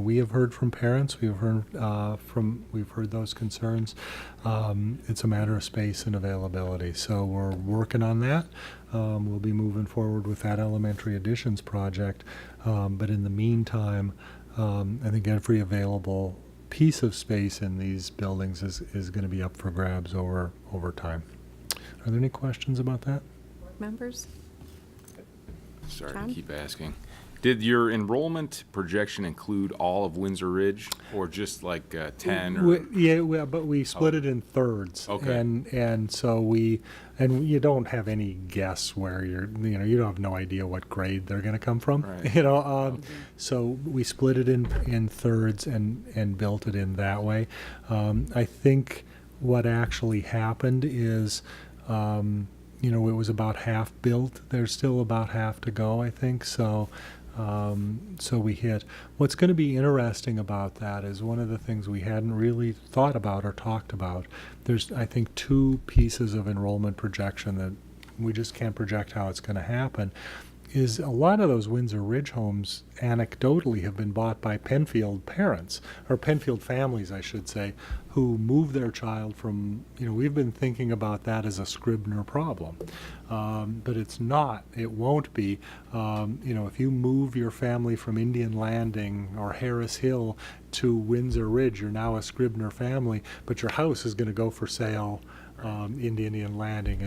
we have heard from parents. We've heard those concerns. It's a matter of space and availability. So we're working on that. We'll be moving forward with that elementary additions project. But in the meantime, I think every available piece of space in these buildings is going to be up for grabs over time. Are there any questions about that? Members? Sorry John? to keep asking. Did your enrollment projection include all of Windsor Ridge, or just like 10? Or? But we split it in thirds. Okay. And so you don't have any guess where you don't have no idea what grade they're going to come from. Right. So we split it in thirds and built it in that way. I think what actually happened is, it was about half built. There's still about half to go, I think. So we hit. What's going to be interesting about that is one of the things we hadn't really thought about or talked about. There's, I think, two pieces of enrollment projection that we just can't project how it's going to happen. Is a lot of those Windsor Ridge homes anecdotally have been bought by Penfield parents, or Penfield families, I should say, who move their child from, we've been thinking about that as a Scribner problem. But it's not, it won't be. If you move your family from Indian Landing or Harris Hill to Windsor Ridge, you're now a Scribner family, but your house is going to go for sale in Indian Landing,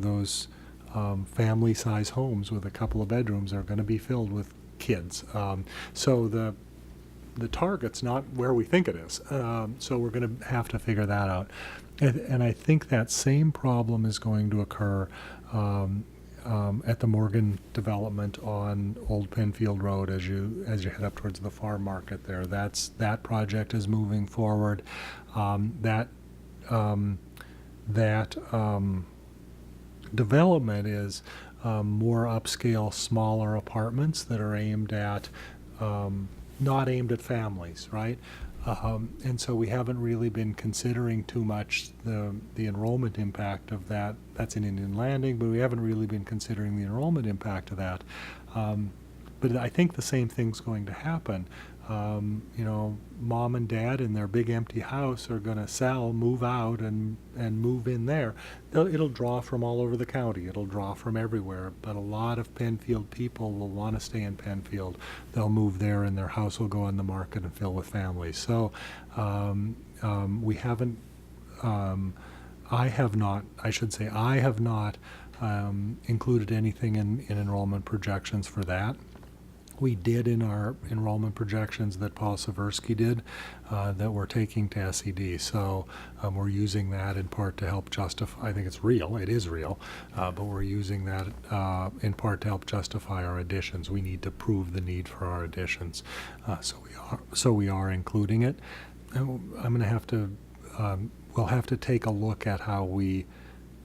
those family-size homes with a couple of bedrooms are going to be filled with kids. So the target's not where we think it is. So we're going to have to figure that out. And I think that same problem is going to occur at the Morgan development on Old Penfield Road as you head up towards the farm market there. That project is moving forward. That development is more upscale, smaller apartments that are aimed at, not aimed at families, right? And so we haven't really been considering too much the enrollment impact of that. That's in Indian Landing, but we haven't really been considering the enrollment impact of that. But I think the same thing's going to happen. Mom and dad in their big empty house are going to sell, move out, and move in there. It'll draw from all over the county. It'll draw from everywhere. But a lot of Penfield people will want to stay in Penfield. They'll move there, and their house will go on the market and fill with families. So we haven't. I have not included anything in enrollment projections for that. We did in our enrollment projections that Paul Seversky did that we're taking to SED. So we're using that in part to help justify, I think it's real, it is real, but we're using that in part to help justify our additions. We need to prove the need for our additions. So we are including it. I'm going to have to, we'll have to take a look at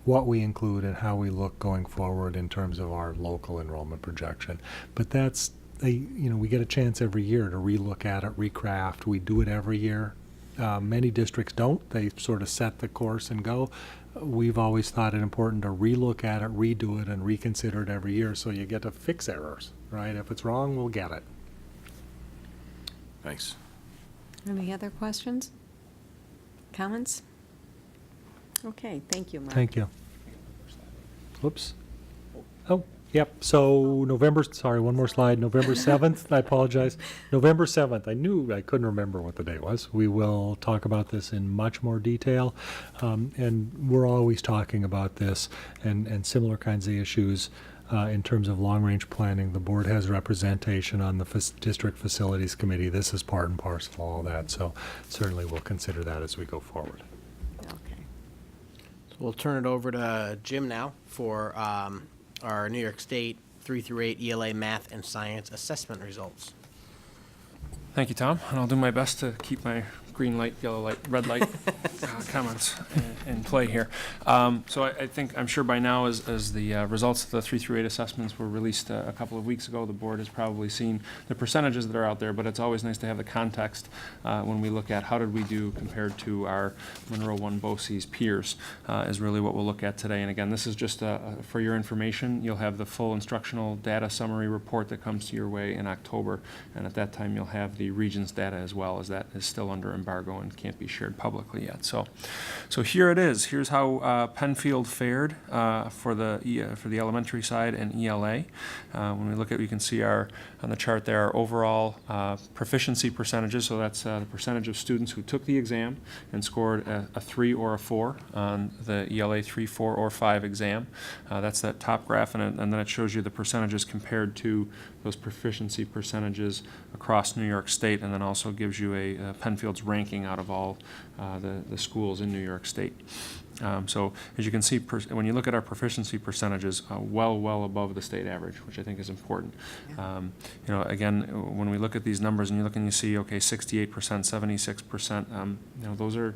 what we include and how we look going forward in terms of our local enrollment projection. But that's, we get a chance every year to relook at it, recraft. We do it every year. Many districts don't. They sort of set the course and go. We've always thought it important to relook at it, redo it, and reconsider it every year so you get to fix errors, right? If it's wrong, we'll get it. Thanks. Any other questions? Comments? Okay, thank you, Mark. Thank you. Whoops. Oh, yep. So one more slide. November 7th, I apologize. November 7th, I knew I couldn't remember what the date was. We will talk about this in much more detail. And we're always talking about this and similar kinds of issues in terms of long-range planning. The board has representation on the District Facilities Committee. This is part and parcel of all that. So certainly we'll consider that as we go forward. Okay. We'll turn it over to Jim now for our New York State 3 through 8 ELA math and science assessment results. Thank you, Tom, and I'll do my best to keep my green light, yellow light, red light comments in play here. So I think, I'm sure by now, as the results of the 3 through 8 assessments were released a couple of weeks ago, the board has probably seen the percentages that are out there, but it's always nice to have the context when we look at how did we do compared to our Monroe 1 BOCES peers is really what we'll look at today. And again, this is just for your information. You'll have the full instructional data summary report that comes to your way in October, and at that time you'll have the regions data as well, as that is still under embargo and can't be shared publicly yet. So here it is. Here's how Penfield fared for the elementary side and ELA. When we look at, you can see on the chart there, our overall proficiency percentages. So that's the percentage of students who took the exam and scored a 3 or a 4 on the ELA 3, 4, or 5 exam. That's that top graph, and then it shows you the percentages compared to those proficiency percentages across New York State, and then also gives you a Penfield's ranking out of all the schools in New York State. So as you can see, when you look at our proficiency percentages, well above the state average, which I think is important. Again, when we look at these numbers and you look and you see, okay, 68%, 76%, those are,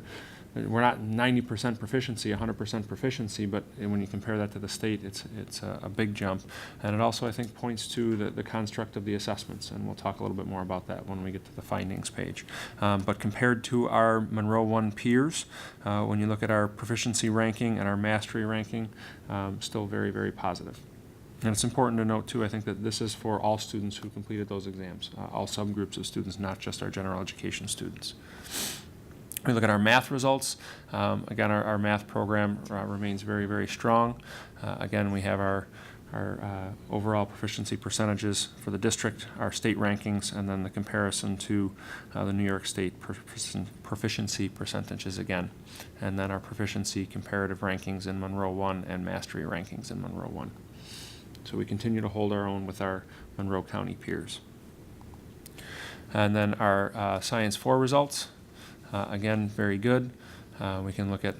we're not 90% proficiency, 100% proficiency, but when you compare that to the state, it's a big jump. And it also, I think, points to the construct of the assessments, and we'll talk a little bit more about that when we get to the findings page. But compared to our Monroe 1 peers, when you look at our proficiency ranking and our mastery ranking, still very, very positive. And it's important to note, too, I think that this is for all students who completed those exams, all subgroups of students, not just our general education students. We look at our math results. Again, our math program remains very, very strong. Again, we have our overall proficiency percentages for the district, our state rankings, and then the comparison to the New York State proficiency percentages again. And then our proficiency comparative rankings in Monroe 1 and mastery rankings in Monroe 1. So we continue to hold our own with our Monroe County peers. And then our Science 4 results. Again, very good. We can look at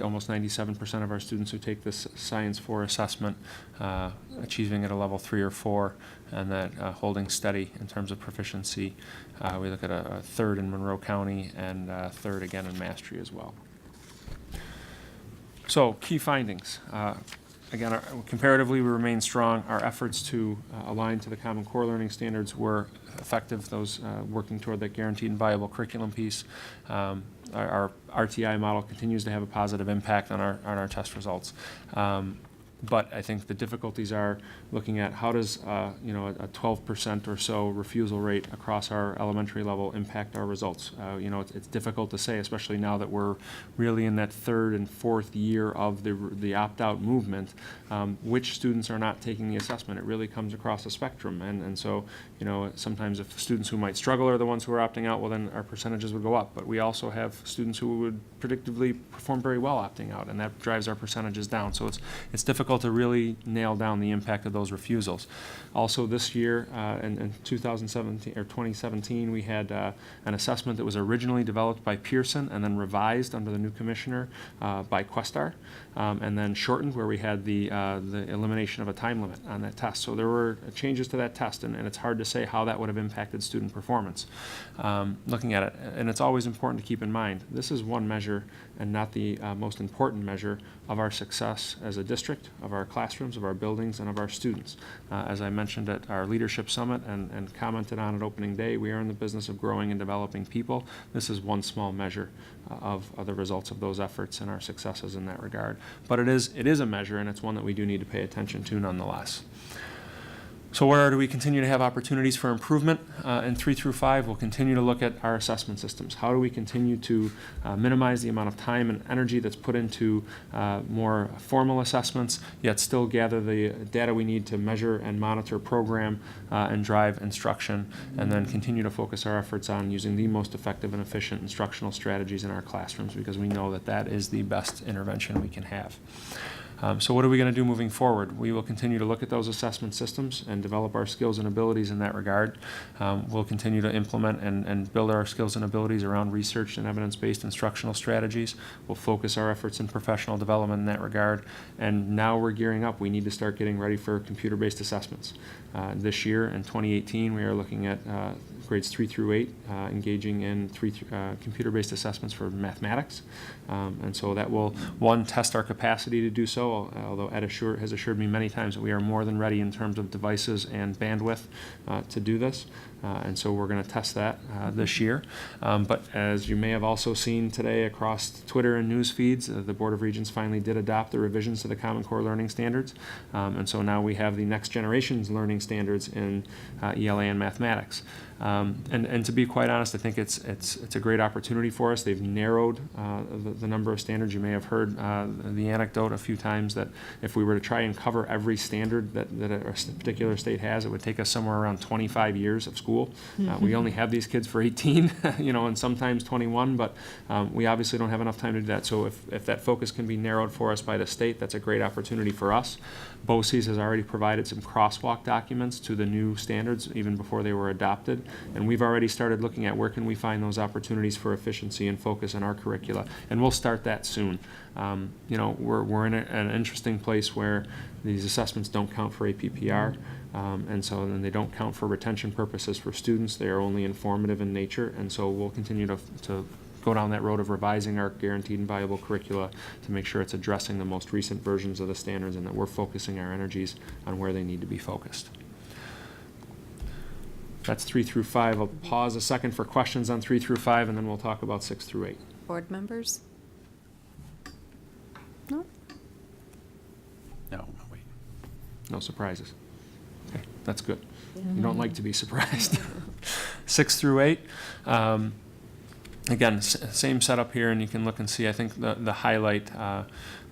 almost 97% of our students who take this Science 4 assessment achieving at a level 3 or 4, and that holding steady in terms of proficiency. We look at a third in Monroe County and third again in mastery as well. So key findings. Again, comparatively, we remain strong. Our efforts to align to the Common Core Learning Standards were effective, those working toward that guaranteed and viable curriculum piece. Our RTI model continues to have a positive impact on our test results. But I think the difficulties are looking at how does a 12% or so refusal rate across our elementary level impact our results. It's difficult to say, especially now that we're really in that third and fourth year of the opt-out movement, which students are not taking the assessment. It really comes across a spectrum, and so sometimes if students who might struggle are the ones who are opting out, well then our percentages would go up. But we also have students who would predictably perform very well opting out, and that drives our percentages down. So it's difficult to really nail down the impact of those refusals. Also this year, in 2017, we had an assessment that was originally developed by Pearson and then revised under the new commissioner by Questar, and then shortened where we had the elimination of a time limit on that test. So there were changes to that test, and it's hard to say how that would have impacted student performance. Looking at it, and it's always important to keep in mind, this is one measure and not the most important measure of our success as a district, of our classrooms, of our buildings, and of our students. As I mentioned at our leadership summit and commented on at opening day, we are in the business of growing and developing people. This is one small measure of the results of those efforts and our successes in that regard. But it is a measure, and it's one that we do need to pay attention to nonetheless. So where do we continue to have opportunities for improvement? In 3 through 5, we'll continue to look at our assessment systems. How do we continue to minimize the amount of time and energy that's put into more formal assessments, yet still gather the data we need to measure and monitor, program, and drive instruction, and then continue to focus our efforts on using the most effective and efficient instructional strategies in our classrooms, because we know that that is the best intervention we can have. So what are we going to do moving forward? We will continue to look at those assessment systems and develop our skills and abilities in that regard. We'll continue to implement and build our skills and abilities around research and evidence-based instructional strategies. We'll focus our efforts in professional development in that regard. And now we're gearing up. We need to start getting ready for computer-based assessments. This year, in 2018, we are looking at grades 3 through 8, engaging in computer-based assessments for mathematics. And so that will, one, test our capacity to do so, although Ed has assured me many times that we are more than ready in terms of devices and bandwidth to do this. And so we're going to test that this year. But as you may have also seen today across Twitter and news feeds, the Board of Regents finally did adopt the revisions to the Common Core Learning Standards. And so now we have the next generation's learning standards in ELA and mathematics. And to be quite honest, I think it's a great opportunity for us. They've narrowed the number of standards. You may have heard the anecdote a few times that if we were to try and cover every standard that a particular state has, it would take us somewhere around 25 years of school. We only have these kids for 18, and sometimes 21, but we obviously don't have enough time to do that. So if that focus can be narrowed for us by the state, that's a great opportunity for us. BOCES has already provided some crosswalk documents to the new standards even before they were adopted, and we've already started looking at where can we find those opportunities for efficiency and focus in our curricula, and we'll start that soon. We're in an interesting place where these assessments don't count for APPR, and so then they don't count for retention purposes for students. They are only informative in nature, and so we'll continue to go down that road of revising our guaranteed and viable curricula to make sure it's addressing the most recent versions of the standards and that we're focusing our energies on where they need to be focused. That's 3 through 5. I'll pause a second for questions on 3 through 5, and then we'll talk about 6 through 8. Board members? No? No, wait. No surprises. Okay, that's good. You don't like to be surprised. 6 through 8. Again, same setup here, and you can look and see, I think the highlight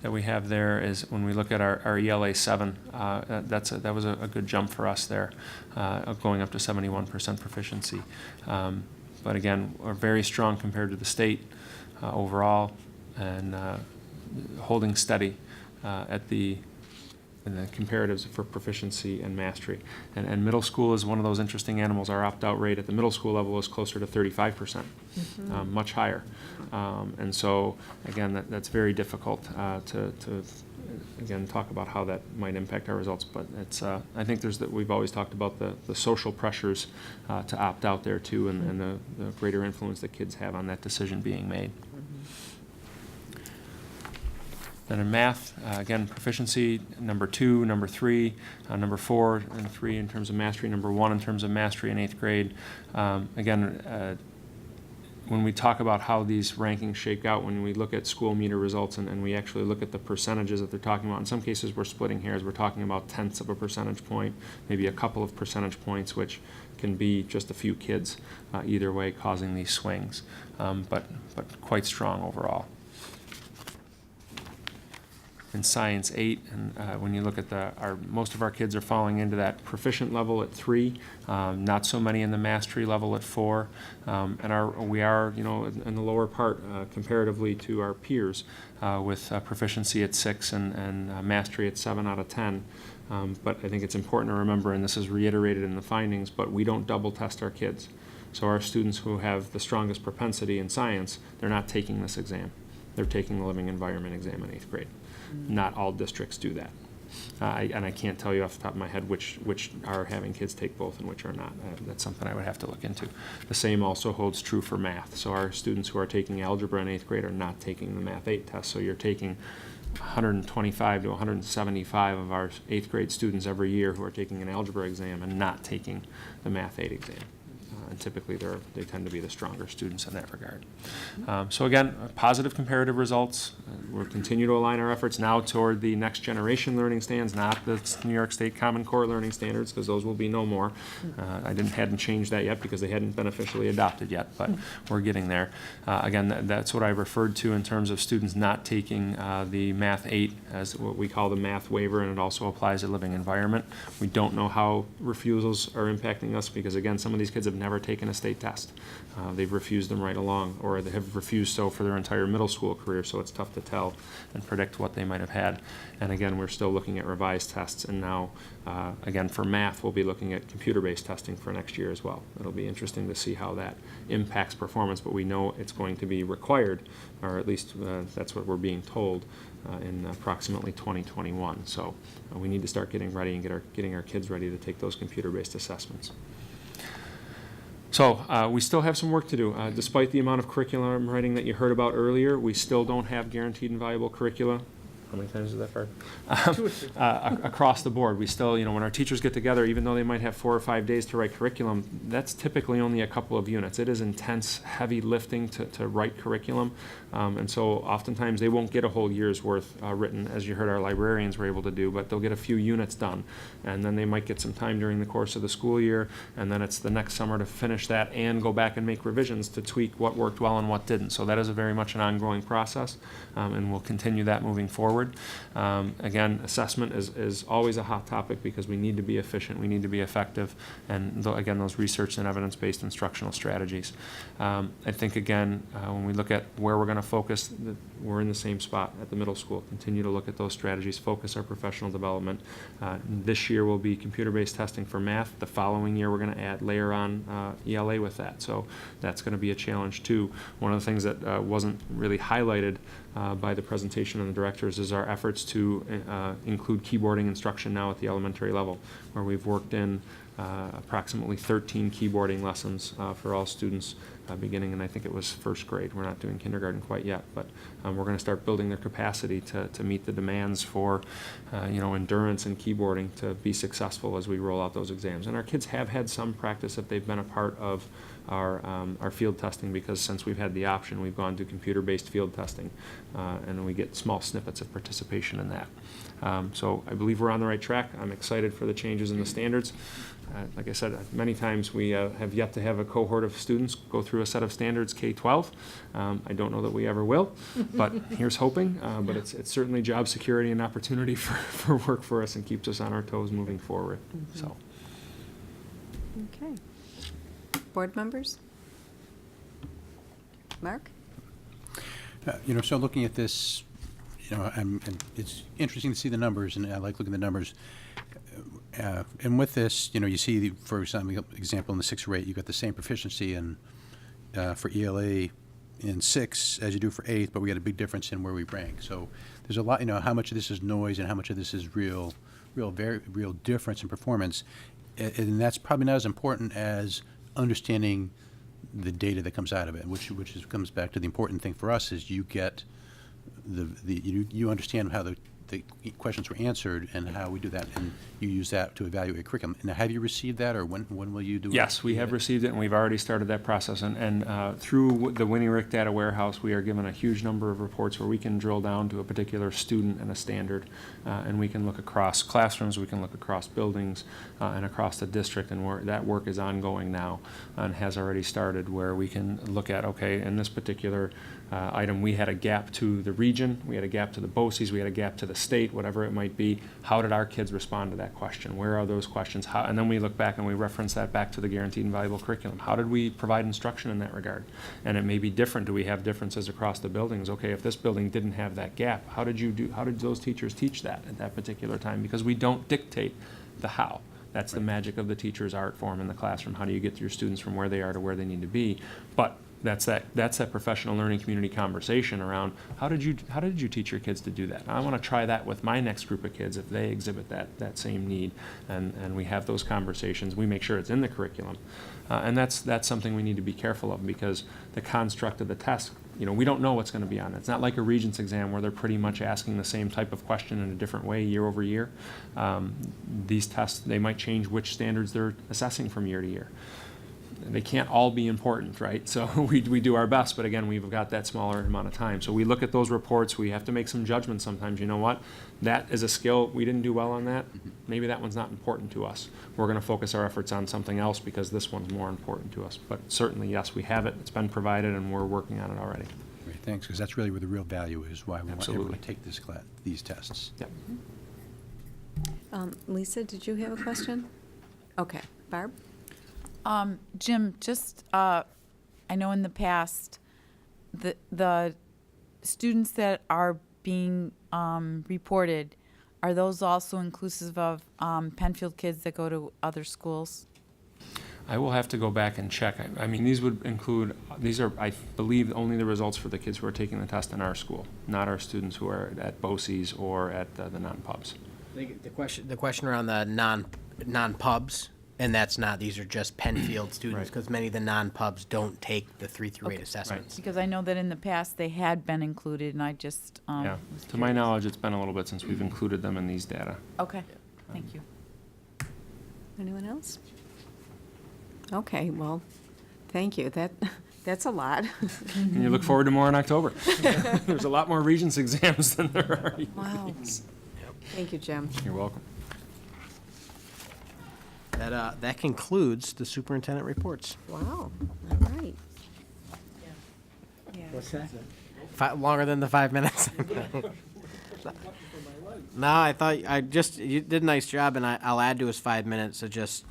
that we have there is when we look at our ELA 7, that was a good jump for us there, going up to 71% proficiency. But again, we're very strong compared to the state overall, and holding steady at the comparatives for proficiency and mastery. And middle school is one of those interesting animals. Our opt-out rate at the middle school level is closer to 35%, much higher. And so, again, that's very difficult to again, talk about how that might impact our results. But it's, I think we've always talked about the social pressures to opt out there too, and the greater influence that kids have on that decision being made. Then in math, again, proficiency, number 2, number 3, number 4 and 3 in terms of mastery, number 1 in terms of mastery in 8th grade. Again, when we talk about how these rankings shake out, when we look at school meter results and we actually look at the percentages that they're talking about, in some cases we're splitting hairs. We're talking about tenths of a percentage point, maybe a couple of percentage points, which can be just a few kids either way causing these swings, but quite strong overall. In Science 8, and when you look at most of our kids are falling into that proficient level at 3, not so many in the mastery level at 4, and we are in the lower part comparatively to our peers with proficiency at 6 and mastery at 7 out of 10. But I think it's important to remember, and this is reiterated in the findings, but we don't double test our kids. So our students who have the strongest propensity in science, they're not taking this exam. They're taking the living environment exam in 8th grade. Not all districts do that. And I can't tell you off the top of my head which are having kids take both and which are not. That's something I would have to look into. The same also holds true for math. So our students who are taking algebra in 8th grade are not taking the Math 8 test. So you're taking 125 to 175 of our 8th grade students every year who are taking an algebra exam and not taking the Math 8 exam. And typically they tend to be the stronger students in that regard. So again, positive comparative results. We'll continue to align our efforts now toward the next generation learning standards, not the New York State Common Core learning standards, because those will be no more. I hadn't changed that yet because they hadn't been officially adopted yet, but we're getting there. Again, that's what I referred to in terms of students not taking the Math 8 as what we call the math waiver, and it also applies to living environment. We don't know how refusals are impacting us because, again, some of these kids have never never taken a state test. They've refused them right along, or they have refused so for their entire middle school career, so it's tough to tell and predict what they might have had. And again, we're still looking at revised tests, and now, again, for math, we'll be looking at computer-based testing for next year as well. It'll be interesting to see how that impacts performance, but we know it's going to be required, or at least that's what we're being told, in approximately 2021. So we need to start getting ready and getting our kids ready to take those computer-based assessments. So we still have some work to do. Despite the amount of curriculum writing that you heard about earlier, we still don't have guaranteed and valuable curricula. How many times is that, Barb? Across the board. We still, when our teachers get together, even though they might have 4 or 5 days to write curriculum, that's typically only a couple of units. It is intense, heavy lifting to write curriculum. And so oftentimes they won't get a whole year's worth written, as you heard our librarians were able to do, but they'll get a few units done. And then they might get some time during the course of the school year, and then it's the next summer to finish that and go back and make revisions to tweak what worked well and what didn't. So that is very much an ongoing process, and we'll continue that moving forward. Again, assessment is always a hot topic because we need to be efficient, we need to be effective, and again, those research and evidence-based instructional strategies. I think, again, when we look at where we're going to focus, we're in the same spot at the middle school. Continue to look at those strategies, focus our professional development. This year will be computer-based testing for math. The following year, we're going to layer on ELA with that. So that's going to be a challenge too. One of the things that wasn't really highlighted by the presentation of the directors is our efforts to include keyboarding instruction now at the elementary level, where we've worked in approximately 13 keyboarding lessons for all students beginning, and I think it was first grade. We're not doing kindergarten quite yet, but we're going to start building their capacity to meet the demands for endurance and keyboarding to be successful as we roll out those exams. And our kids have had some practice if they've been a part of our field testing, because since we've had the option, we've gone to computer-based field testing, and we get small snippets of participation in that. So I believe we're on the right track. I'm excited for the changes in the standards. Like I said, many times we have yet to have a cohort of students go through a set of standards K-12. I don't know that we ever will, but here's hoping. But it's certainly job security and opportunity for work for us and keeps us on our toes moving forward. Mm-hmm. So. Okay. Board members? Mark? So looking at this, and it's interesting to see the numbers, and I like looking at the numbers. And with this, you see, for example, in the 6 or 8, you got the same proficiency for ELA in 6 as you do for 8, but we got a big difference in where we rank. So there's a lot, how much of this is noise and how much of this is real difference in performance. And that's probably not as important as understanding the data that comes out of it, which comes back to the important thing for us is you get you understand how the questions were answered and how we do that, and you use that to evaluate curriculum. Now, have you received that, or when will you do it? Yes, we have received it, and we've already started that process. And through the Winnie Rick Data Warehouse, we are given a huge number of reports where we can drill down to a particular student and a standard, and we can look across classrooms, we can look across buildings, and across the district, and that work is ongoing now and has already started, where we can look at, okay, in this particular item, we had a gap to the region, we had a gap to the BOCES, we had a gap to the state, whatever it might be. How did our kids respond to that question? Where are those questions? And then we look back and we reference that back to the guaranteed and valuable curriculum. How did we provide instruction in that regard? And it may be different. Do we have differences across the buildings? Okay, if this building didn't have that gap, how did those teachers teach that at that particular time? Because we don't dictate the how. That's the magic of the teacher's art form in the classroom. How do you get your students from where they are to where they need to be? But that's that professional learning community conversation around how did you teach your kids to do that? I want to try that with my next group of kids if they exhibit that same need, and we have those conversations. We make sure it's in the curriculum, and that's something we need to be careful of, because the construct of the test, we don't know what's going to be on it. It's not like a Regents exam where they're pretty much asking the same type of question in a different way year over year. These tests, they might change which standards they're assessing from year to year. They can't all be important, right? So we do our best, but again, we've got that smaller amount of time. So we look at those reports, we have to make some judgments sometimes. You know what? That is a skill, we didn't do well on that. Maybe that one's not important to us. We're going to focus our efforts on something else because this one's more important to us. But certainly, yes, we have it, it's been provided, and we're working on it already. Great, thanks, because that's really where the real value is, why we Absolutely. want everyone to take these tests. Yep. Lisa, did you have a question? Okay. Barb? Jim, just, I know in the past, the students that are being reported, are those also inclusive of Penfield kids that go to other schools? I will have to go back and check. I mean, these would include, these are, I believe, only the results for the kids who are taking the test in our school, not our students who are at BOCES or at the non-pubs. The question around the non-pubs, and that's not, these are just Penfield students, because many of the non-pubs don't take the 3 through 8 assessments. Because I know that in the past they had been included, and I just Yeah, was to my curious. knowledge, it's been a little bit since we've included them in these data. Okay, thank you. Anyone else? Okay, well, thank you. That's a lot. And you look forward to more in October. There's a lot more Regents exams than there are. Wow. Thank you, Jim. You're welcome. That concludes the superintendent reports. Wow, all right. What's that? Longer than the 5 minutes? No, I thought, you did a nice job, and I'll add to his 5 minutes of just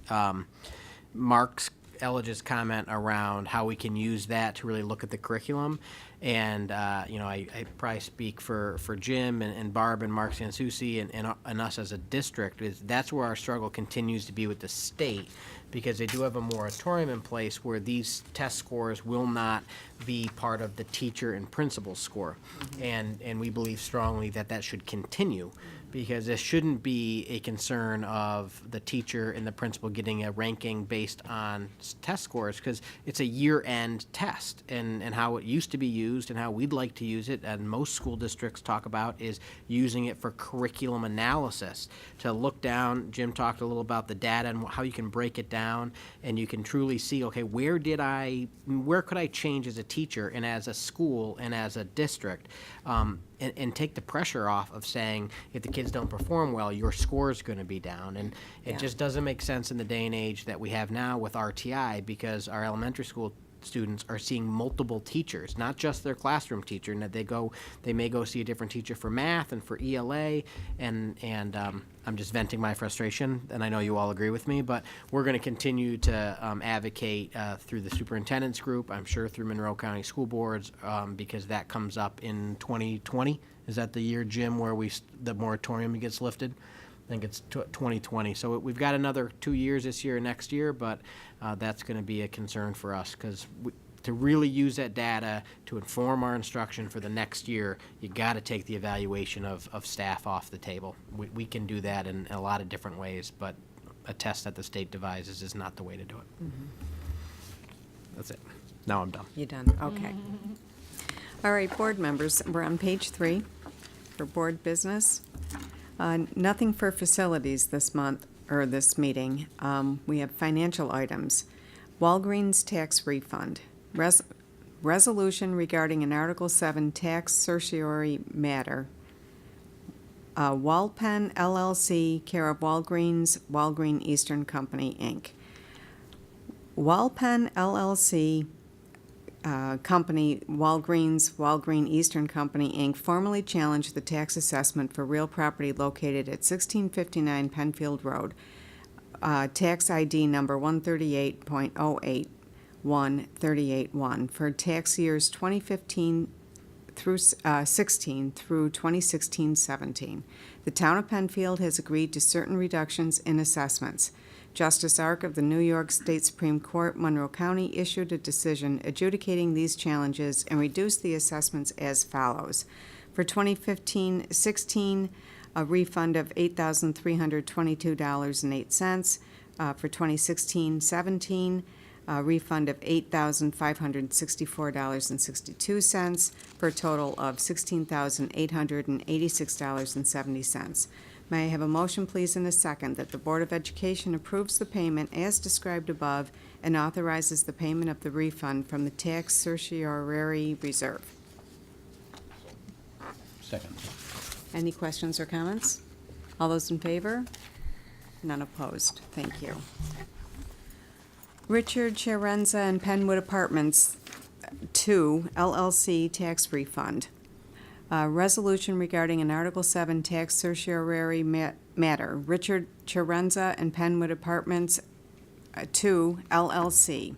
Mark Elledge's comment around how we can use that to really look at the curriculum. And, I probably speak for Jim and Barb and Mark Sansucci and us as a district, that's where our struggle continues to be with the state, because they do have a moratorium in place where these test scores will not be part of the teacher and principal score. And we believe strongly that that should continue, because this shouldn't be a concern of the teacher and the principal getting a ranking based on test scores, because it's a year-end test. And how it used to be used and how we'd like to use it, and most school districts talk about, is using it for curriculum analysis, to look down. Jim talked a little about the data and how you can break it down, and you can truly see, okay, where could I change as a teacher and as a school and as a district, and take the pressure off of saying, if the kids don't perform well, your score is going to be down. And it just doesn't make sense in the day and age that we have now with RTI, because our elementary school students are seeing multiple teachers, not just their classroom teacher, and that they may go see a different teacher for math and for ELA, and I'm just venting my frustration, and I know you all agree with me, but we're going to continue to advocate through the superintendent's group, I'm sure through Monroe County School Boards, because that comes up in 2020. Is that the year, Jim, where the moratorium gets lifted? I think it's 2020. So we've got another 2 years this year and next year, but that's going to be a concern for us, because to really use that data to inform our instruction for the next year, you got to take the evaluation of staff off the table. We can do that in a lot of different ways, but a test that the state devises is not the way to do it. That's it. Now I'm done. You done? Okay. All right, board members, we're on page 3 for board business. Nothing for facilities this month, or this meeting. We have financial items. Walgreens tax refund. Resolution regarding an Article 7 tax certiorari matter. Walpen LLC, care of Walgreens, Walgreen Eastern Company, Inc. Walpen LLC, Company, Walgreens, Walgreen Eastern Company, Inc., formally challenged the tax assessment for real property located at 1659 Penfield Road, tax ID number 138.08138.1 for tax years 2015 through 16 through 2016-17. The town of Penfield has agreed to certain reductions in assessments. Justice Ark of the New York State Supreme Court, Monroe County, issued a decision adjudicating these challenges and reduced the assessments as follows. For 2015-16, a refund of $8,322.08. For 2016-17, a refund of $8,564.62, for a total of $16,886.70. May I have a motion, please, and a second, that the Board of Education approves the payment as described above and authorizes the payment of the refund from the tax certiorari reserve? Second. Any questions or comments? All those in favor? None opposed. Thank you. Richard Chiarenza and Penwood Apartments 2 LLC tax refund. Resolution regarding an Article 7 tax certiorari matter. Richard Chiarenza and Penwood Apartments 2 LLC.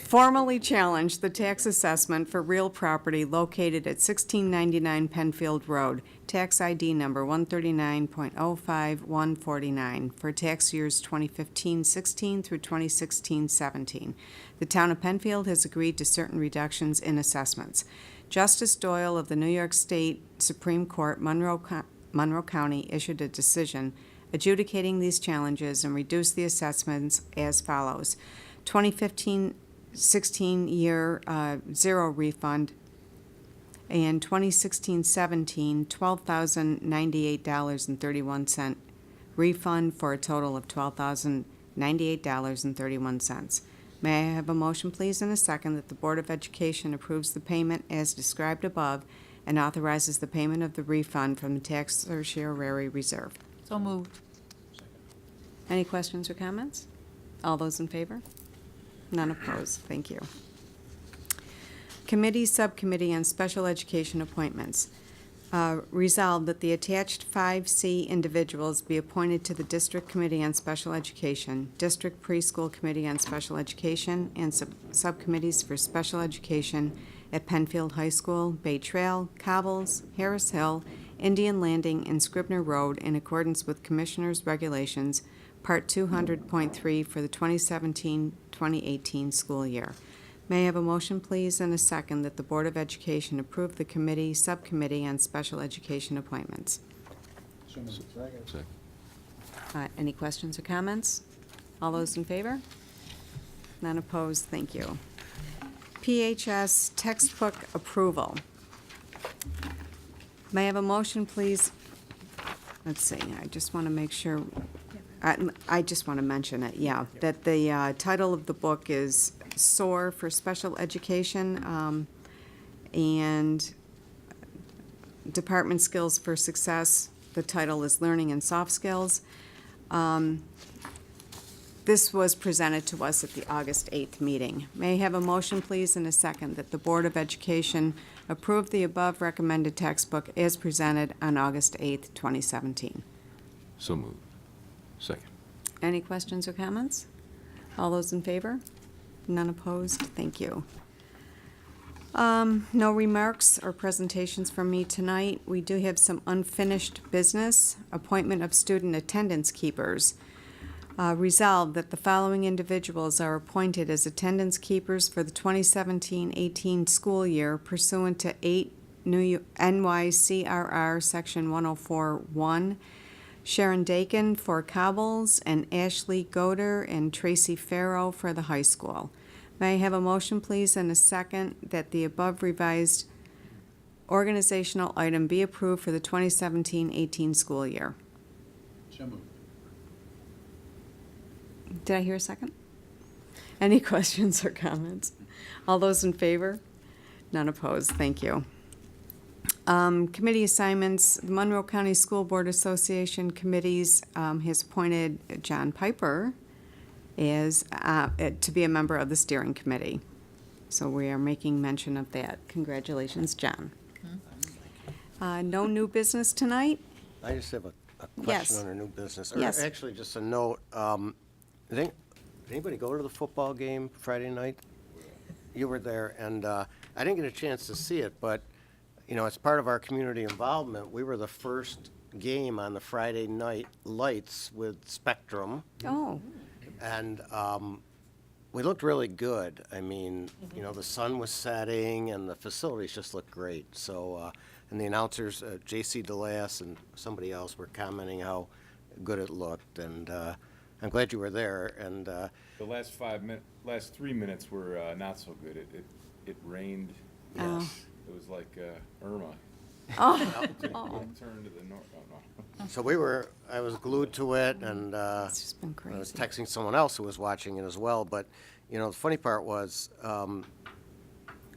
Formally challenge the tax assessment for real property located at 1699 Penfield Road, tax ID number 139.05149 for tax years 2015-16 through 2016-17. The town of Penfield has agreed to certain reductions in assessments. Justice Doyle of the New York State Supreme Court, Monroe County, issued a decision adjudicating these challenges and reduced the assessments as follows. 2015-16 year zero refund, and 2016-17 $12,098.31 refund for a total of $12,098.31. May I have a motion, please, and a second that the Board of Education approves the payment as described above and authorizes the payment of the refund from the tax certiorari reserve. So moved. Any questions or comments? All those in favor? None opposed. Thank you. Committee, Subcommittee on Special Education Appointments. Resolved that the attached 5C individuals be appointed to the District Committee on Special Education, District Preschool Committee on Special Education, and subcommittees for special education at Penfield High School, Bay Trail, Cobbles, Harris Hill, Indian Landing, and Scribner Road in accordance with Commissioners' Regulations, Part 200.3 for the 2017-2018 school year. May I have a motion, please, and a second that the Board of Education approve the committee, subcommittee on special education appointments? Second. Any questions or comments? All those in favor? None opposed. Thank you. PHS textbook approval. May I have a motion, please? Let's see, I just want to make sure, I just want to mention it, yeah, that the title of the book is SOAR for Special Education, and Department Skills for Success. The title is Learning and Soft Skills. This was presented to us at the August 8th meeting. May I have a motion, please, and a second that the Board of Education approve the above recommended textbook as presented on August 8th, 2017. So moved. Second. Any questions or comments? All those in favor? None opposed? Thank you. No remarks or presentations from me tonight. We do have some unfinished business. Appointment of student attendance keepers. Resolved that the following individuals are appointed as attendance keepers for the 2017-18 school year pursuant to 8 NYCRR Section 104.1. Sharon Dakin for Cobbles and Ashley Goder and Tracy Farrow for the high school. May I have a motion, please, and a second that the above revised organizational item be approved for the 2017-18 school year? So moved. Did I hear a second? Any questions or comments? All those in favor? None opposed. Thank you. Committee assignments. The Monroe County School Board Association committees has appointed John Piper as to be a member of the steering committee. So we are making mention of that. Congratulations, John. No new business tonight? I just have a question Yes. on our new business. Yes. Or actually, just a note. Did anybody go to the football game Friday night? You were there, and I didn't get a chance to see it, but, you know, as part of our community involvement, we were the first game on the Friday night lights with Spectrum. Oh. And we looked really good. I mean, you know, the sun was setting, and the facilities just looked great. So, and the announcers, J.C. DeLass and somebody else, were commenting how good it looked, and I'm glad you were there. And The last 3 minutes were not so good. It rained. Yes. It was like Irma. Oh. Turn to the north. Oh, no. So I was glued to it, and It's just been crazy. I was texting someone else who was watching it as well. But, you know, the funny part was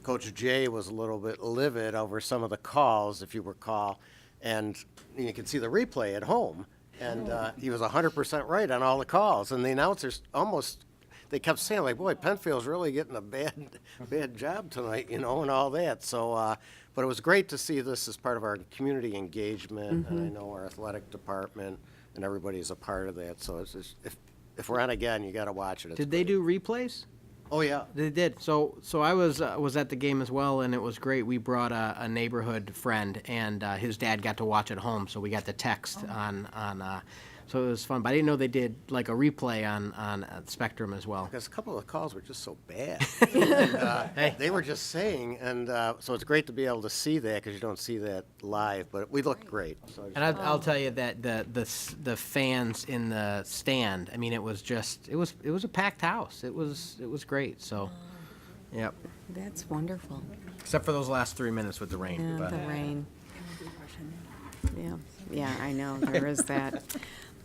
Coach Jay was a little bit livid over some of the calls, if you recall, and you can see the replay at home. And he was 100% right on all the calls. And the announcers they kept saying, like, boy, Penfield's really getting a bad job tonight, you know, and all that. So, but it was great to see this as part of our community engagement. And I know our athletic department and everybody's a part of that. So if we're on again, you got to watch it. It's Did they do replays? Oh, yeah. They did. So I was at the game as well, and it was great. We brought a neighborhood friend, and his dad got to watch at home, so we got the text on. So it was fun. But I didn't know they did like a replay on Spectrum as well. Because a couple of the calls were just so bad. And, they were just saying, and so it's great to be able to see that because you don't see that live. But we looked great. So And I'll tell you that the fans in the stand. I mean, it was a packed house. It was great. So, yep. That's wonderful. Except for those last 3 minutes with the rain. Yeah, but- the rain. Yeah, I know, there is that.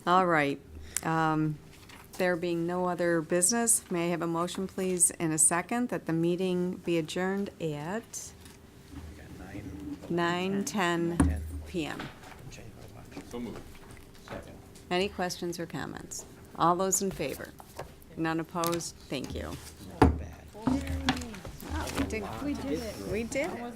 All right. There being no other business, may I have a motion, please, in a second, that the meeting be adjourned at 9:10 p.m. So moved. Any questions or comments? All those in favor? None opposed? Thank you. We did it. We did it.